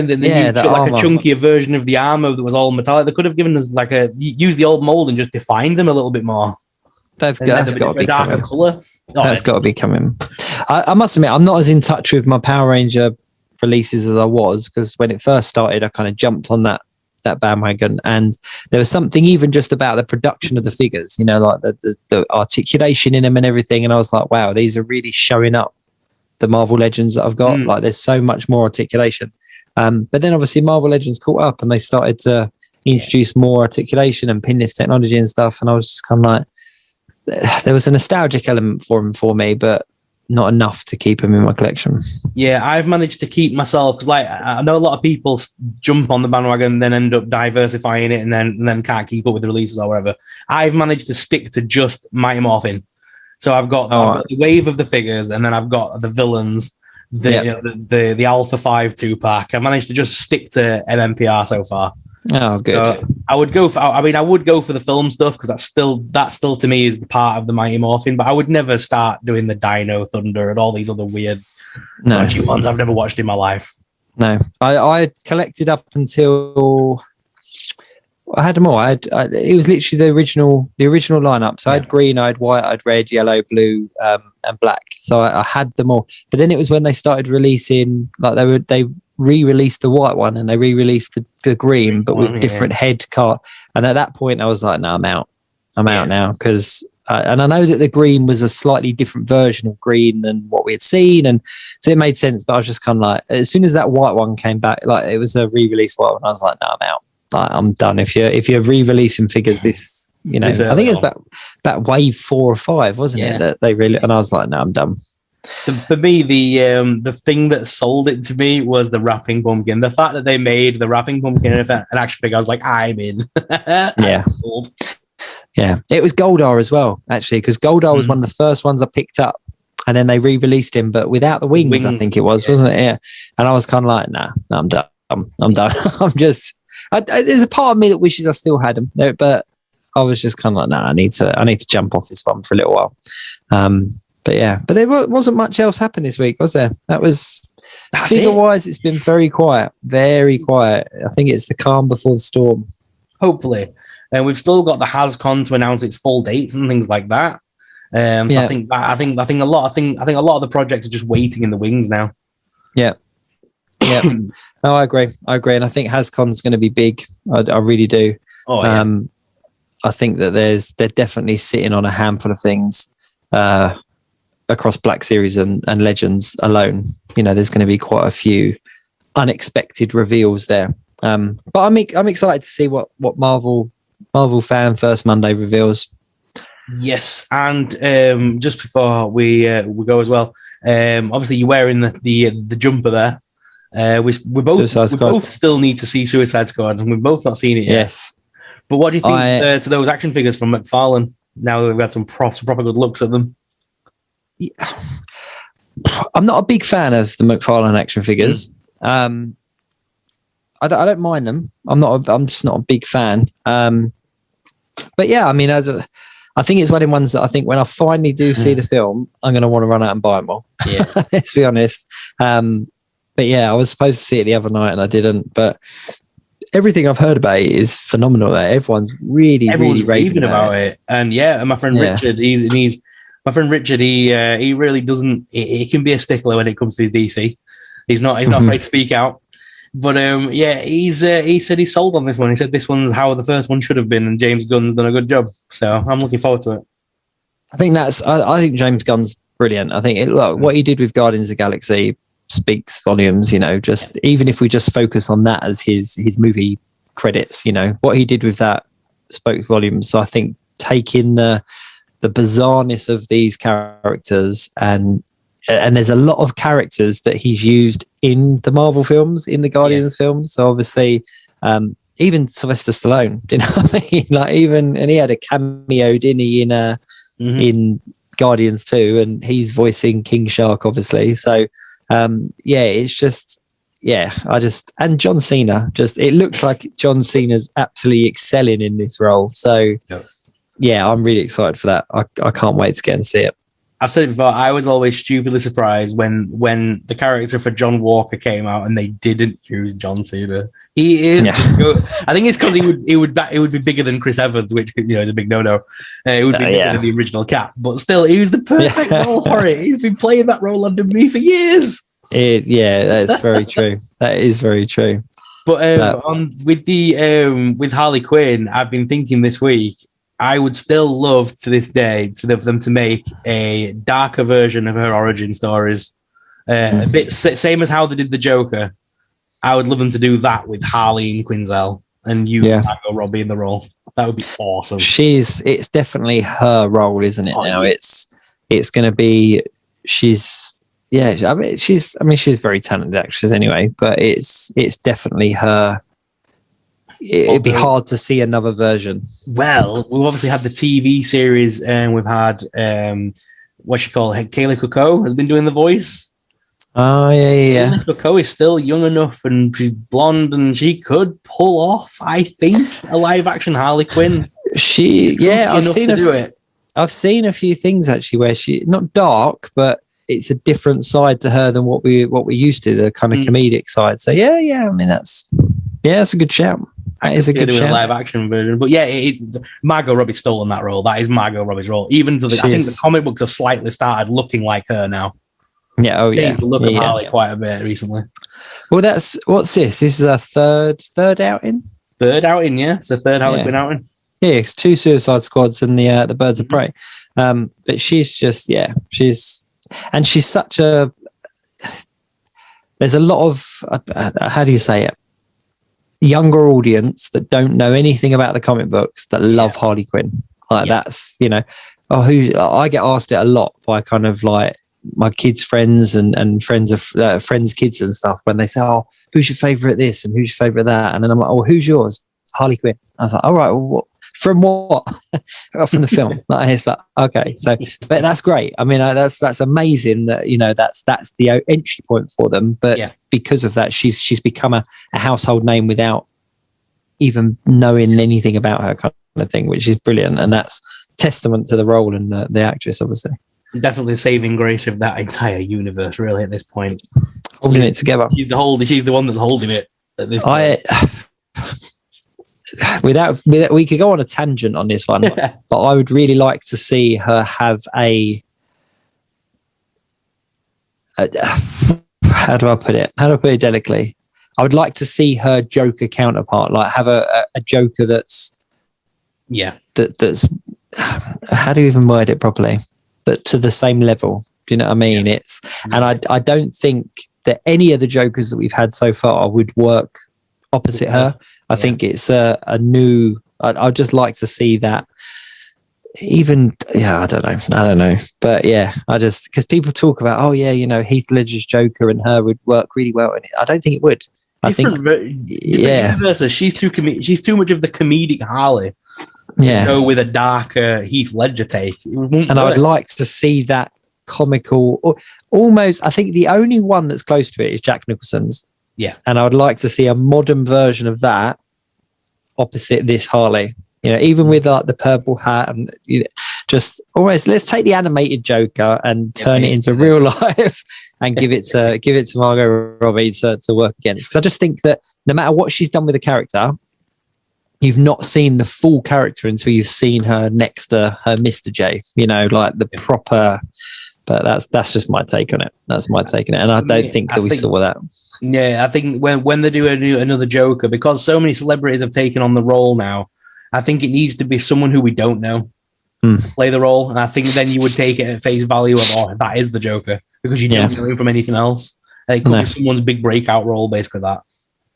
like a chunkier version of the armor that was all metallic. They could have given us use the old mold and just defined them a little bit more. That's got to be coming. That's got to be coming. I must admit, I'm not as in touch with my Power Ranger releases as I was, because when it first started, I kind of jumped on that that bandwagon. And there was something even just about the production of the figures, you know, like the articulation in them and everything. And I was like, wow, these are really showing up the Marvel Legends that I've got. Like there's so much more articulation. But then obviously Marvel Legends caught up and they started to introduce more articulation and pinless technology and stuff. And I was just kind of like, there was a nostalgic element for them for me, but not enough to keep them in my collection. Yeah, I've managed to keep myself, because like I know a lot of people jump on the bandwagon and then end up diversifying it and then can't keep up with the releases or whatever. I've managed to stick to just Mighty Morphin. So I've got the wave of the figures, and then I've got the villains, the Alpha 5 2-pack. I managed to just stick to MMPR so far. Oh, good. I would go for the film stuff, because that still to me is the part of the Mighty Morphin, but I would never start doing the Dino Thunder and all these other weird ones I've never watched in my life. No, I collected up until I had them all. It was literally the original lineup. So I had green, I had white, I had red, yellow, blue, and black. So I had them all. But then it was when they started releasing, like they re-released the white one and they re-released the green, but with different head cart. And at that point, I was like, "No, I'm out. I'm out now." Because and I know that the green was a slightly different version of green than what we had seen, and so it made sense. But I was just kind of like, as soon as that white one came back, like it was a re-release white one, I was like, "No, I'm out. Like, I'm done." If you're re-releasing figures this, you know, I think it was about wave 4 or 5, wasn't it? That they really, and I was like, "No, I'm done." For me, the thing that sold it to me was the wrapping pumpkin. The fact that they made the wrapping pumpkin an action figure, I was like, I'm in. Yeah, it was Goldar as well, actually, because Goldar was one of the first ones I picked up, and then they re-released him, but without the wings, I think it was, wasn't it? Yeah, and I was kind of like, nah, I'm done. I'm done. There's a part of me that wishes I still had them, but I was just kind of like, nah, I need to jump off this one for a little while. But there wasn't much else happened this week, was there? That's figure-wise, it's been very quiet. Very quiet. I think it's the calm before the storm. Hopefully. And we've still got the HasCon to announce its full dates and things like that. So I think a lot of the projects are just waiting in the wings now. Yeah. Yeah. No, I agree. And I think HasCon's going to be big. I really do. Oh, yeah. I think that they're definitely sitting on a handful of things across Black Series and Legends alone. You know, there's going to be quite a few unexpected reveals there. But I'm excited to see what Marvel Fan First Monday reveals. Yes, and just before we go as well, obviously you're wearing the jumper there. We both still need to see Suicide Squad, and we've both not seen it yet. Yes. But what do you think to those action figures from McFarlane? Now that we've had some proper good looks at them. Yeah. I'm not a big fan of the McFarlane action figures. I don't mind them. I'm just not a big fan. But yeah, I mean, I think it's one of the ones that I think when I finally do see the film, I'm going to want to run out and buy them all. Yeah, let's be honest. But yeah, I was supposed to see it the other night and I didn't. But everything I've heard about it is phenomenal. There, everyone's really raving about it. And yeah, and my friend Richard, he really doesn't. He can be a stickler when it comes to his DC. He's not afraid to speak out. But he said he's sold on this one. He said this one's how the first one should have been, and James Gunn's done a good job. So I'm looking forward to it. I think James Gunn's brilliant. I think what he did with Guardians of the Galaxy speaks volumes. You know, even if we just focus on that as his movie credits, you know, what he did with that spoke volumes. So I think taking the bizarreness of these characters and there's a lot of characters that he's used in the Marvel films, in the Guardians films. So obviously, even Sylvester Stallone, you know what I mean? Like and he had a cameo, didn't he, in Guardians 2, and he's voicing King Shark, obviously. So it's just, and John Cena, it looks like John Cena's absolutely excelling in this role. So I'm really excited for that. I can't wait to get and see it. I've said it before, I was always stupidly surprised when the character for John Walker came out and they didn't choose John Cena. He is good. I think it's because he would be bigger than Chris Evans, which, you know, is a big no-no. It would be bigger than the original Cap, but still, he was the perfect role for it. He's been playing that role under me for years. That's very true. That is very true. But with Harley Quinn, I've been thinking this week, I would still love to this day for them to make a darker version of her origin stories. A bit same as how they did the Joker. I would love them to do that with Harley and Quinzel and Margot Robbie in the role. That would be awesome. It's definitely her role, isn't it? Now it's going to be. She's she's a very talented actress anyway, but it's definitely her. It'd be hard to see another version. Well, we've obviously had the TV series, and we've had what she called Kaylee Cuoco has been doing the voice. Oh yeah. Kaylee Cuoco is still young enough, and she's blonde, and she could pull off, I think, a live action Harley Quinn. I've seen a few things actually where she not dark, but it's a different side to her than what we used to, the kind of comedic side. So I mean that's a good shout. That is a good shout. A live action version, but Margot Robbie's stolen that role. That is Margot Robbie's role. Even to I think the comic books have slightly started looking like her now. Yeah, Changed the look of Harley quite a bit recently. Well, what's this? This is a third outing. Third outing, yeah. It's a third Harley Quinn outing. Yeah, it's 2 Suicide Squads and the Birds of Prey. But she's just she's such a. There's a lot of how do you say it? Younger audience that don't know anything about the comic books that love Harley Quinn. That's I get asked it a lot by kind of like my kids' friends and friends of friends' kids and stuff when they say, "Oh, who's your favorite this and who's your favorite that?" And then I'm like, "Oh, who's yours?" Harley Quinn. I was like, "All right, well, from what?" From the film. It's like, okay, so but that's great. I mean, that's amazing that that's the entry point for them. But because of that, she's become a household name without even knowing anything about her kind of thing, which is brilliant, and that's testament to the role and the actress, obviously. Definitely the saving grace of that entire universe, really, at this point. Holding it together. She's the one that's holding it at this point. Without we could go on a tangent on this one, but I would really like to see her have a how do I put it delicately? I would like to see her Joker counterpart, like have a Joker that's how do you even word it properly? But to the same level. Do you know what I mean? And I don't think that any of the Jokers that we've had so far would work opposite her. I think it's a new. I'd just like to see that. Even I don't know, but I just because people talk about Heath Ledger's Joker and her would work really well in it. I don't think it would. Different universes. She's too much of the comedic Harley. To go with a darker Heath Ledger take. And I would like to see that comical, or almost. I think the only one that's close to it is Jack Nicholson's. Yeah, and I would like to see a modern version of that opposite this Harley. Even with like the purple hat and just almost let's take the animated Joker and turn it into real life and give it to Margot Robbie to work against. Because I just think that no matter what she's done with the character, you've not seen the full character until you've seen her next to her Mr. J. Like the proper. But that's just my take on it. That's my take on it, and I don't think that we saw that. Yeah, I think when they do another Joker, because so many celebrities have taken on the role now, I think it needs to be someone who we don't know to play the role. And I think then you would take it at face value of, that is the Joker, because you don't know him from anything else. It could be someone's big breakout role, basically that.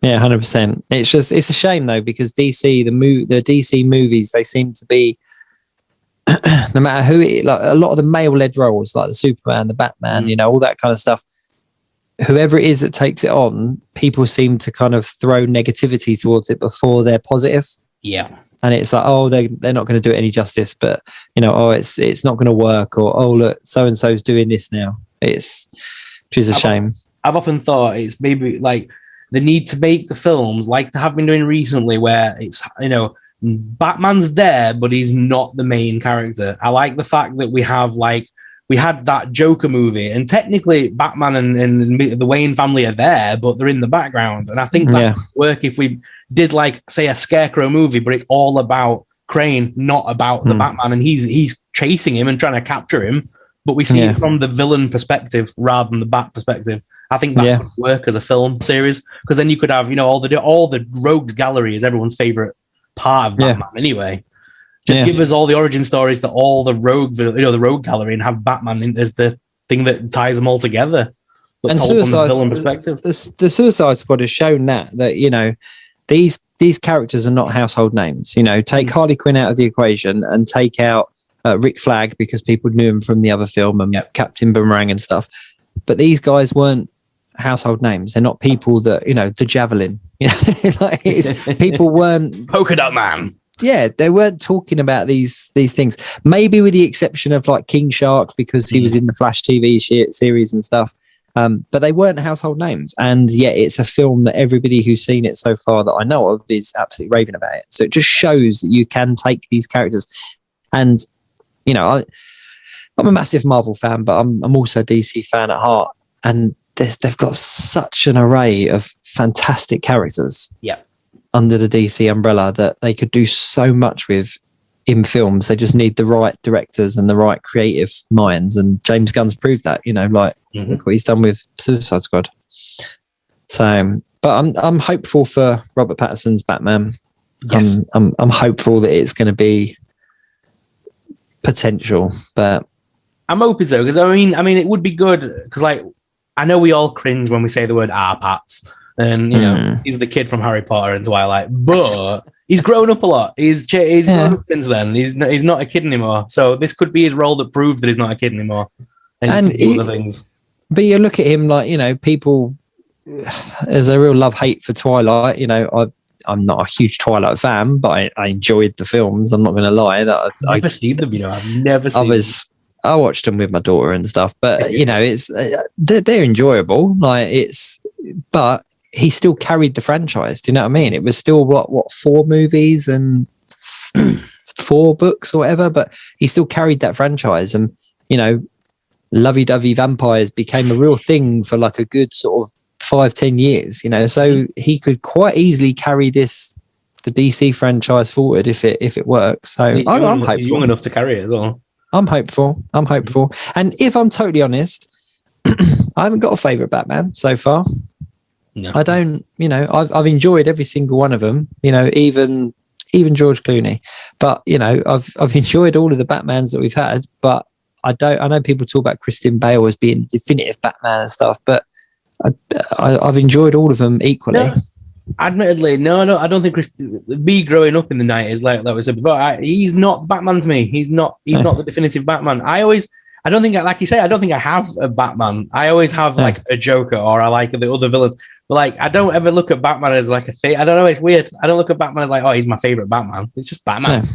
Yeah, 100%. It's a shame though, because DC, the DC movies, they seem to be, no matter who like a lot of the male-led roles, like the Superman, the Batman, all that kind of stuff, whoever it is that takes it on, people seem to kind of throw negativity towards it before they're positive. Yeah. And it's like, they're not going to do it any justice, but it's not going to work, or look, so and so's doing this now. Which is a shame. I've often thought it's maybe like the need to make the films like they have been doing recently, where it's Batman's there, but he's not the main character. I like the fact that we had that Joker movie, and technically Batman and the Wayne family are there, but they're in the background. And I think that would work if we did say a Scarecrow movie, but it's all about Crane, not about the Batman, and he's chasing him and trying to capture him, but we see it from the villain perspective rather than the Bat perspective. I think that would work as a film series, because then you could have, all the rogues gallery is everyone's favorite part of Batman anyway. Just give us all the origin stories to all the rogue gallery, and have Batman as the thing that ties them all together. But And told from a villain perspective. The Suicide Squad has shown that these characters are not household names. Take Harley Quinn out of the equation and take out Rick Flag, because people knew him from the other film, and Captain Boomerang and stuff. But these guys weren't household names. They're not people that, the Javelin. People weren't Polka Dot Man. Yeah, they weren't talking about these things. Maybe with the exception of like King Shark, because he was in the Flash TV series and stuff. But they weren't household names. And yet it's a film that everybody who's seen it so far that I know of is absolutely raving about it. So it just shows that you can take these characters. And, I'm a massive Marvel fan, but I'm also a DC fan at heart. And they've got such an array of fantastic characters under the DC umbrella that they could do so much with in films. They just need the right directors and the right creative minds, and James Gunn's proved that. Look what he's done with Suicide Squad. So, but I'm hopeful for Robert Pattinson's Batman. Yes. I'm hopeful that it's going to be potential, but I'm hoping so, because I mean it would be good, because like I know we all cringe when we say the word Pats, and he's the kid from Harry Potter and Twilight, but he's grown up a lot. He's grown up since then. He's not a kid anymore. So this could be his role that proves that he's not a kid anymore. And other things. But you look at him like, people, there's a real love-hate for Twilight. I'm not a huge Twilight fan, but I enjoyed the films. I'm not going to lie. I've never seen them, I've never seen them. I watched them with my daughter and stuff, but it's they're enjoyable. But he still carried the franchise. Do you know what I mean? It was still what 4 movies and 4 books or whatever, but he still carried that franchise. And lovey-dovey vampires became a real thing for like a good sort of 5-10 years. So he could quite easily carry the DC franchise forward if it works. So I'm hopeful. He's young enough to carry it as well. I'm hopeful. And if I'm totally honest, I haven't got a favorite Batman so far. No. I don't, I've enjoyed every single one of them, even George Clooney, but I've enjoyed all of the Batmans that we've had, but I know people talk about Christian Bale as being definitive Batman and stuff, but I've enjoyed all of them equally. No. Admittedly, no, I don't think me growing up in the 90s, like we said before, he's not Batman to me. He's not the definitive Batman. I don't think, like you say, I don't think I have a Batman. I always have like a Joker, or I like the other villains. But like, I don't ever look at Batman as like a thing. I don't know, it's weird. I don't look at Batman as like, oh, he's my favorite Batman. It's just Batman.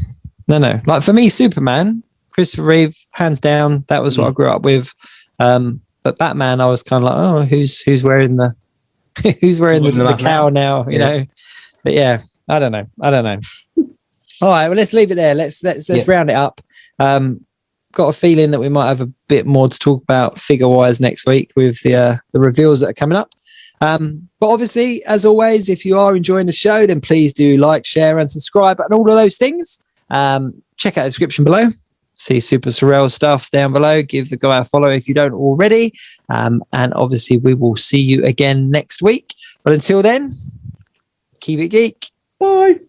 No. Like for me, Superman, Christopher Reeve, hands down, that was what I grew up with. But Batman, I was kind of like, oh, who's wearing the the cow now, know? But yeah, I don't know. All right, well, let's leave it there. Let's round it up. Got a feeling that we might have a bit more to talk about figure-wise next week with the reveals that are coming up. But obviously, as always, if you are enjoying the show, then please do like, share, and subscribe, and all of those things. Check out the description below. See SuperSorrell stuff down below. Give the guy a follow if you don't already. And obviously, we will see you again next week. But until then, keep it geek. Bye.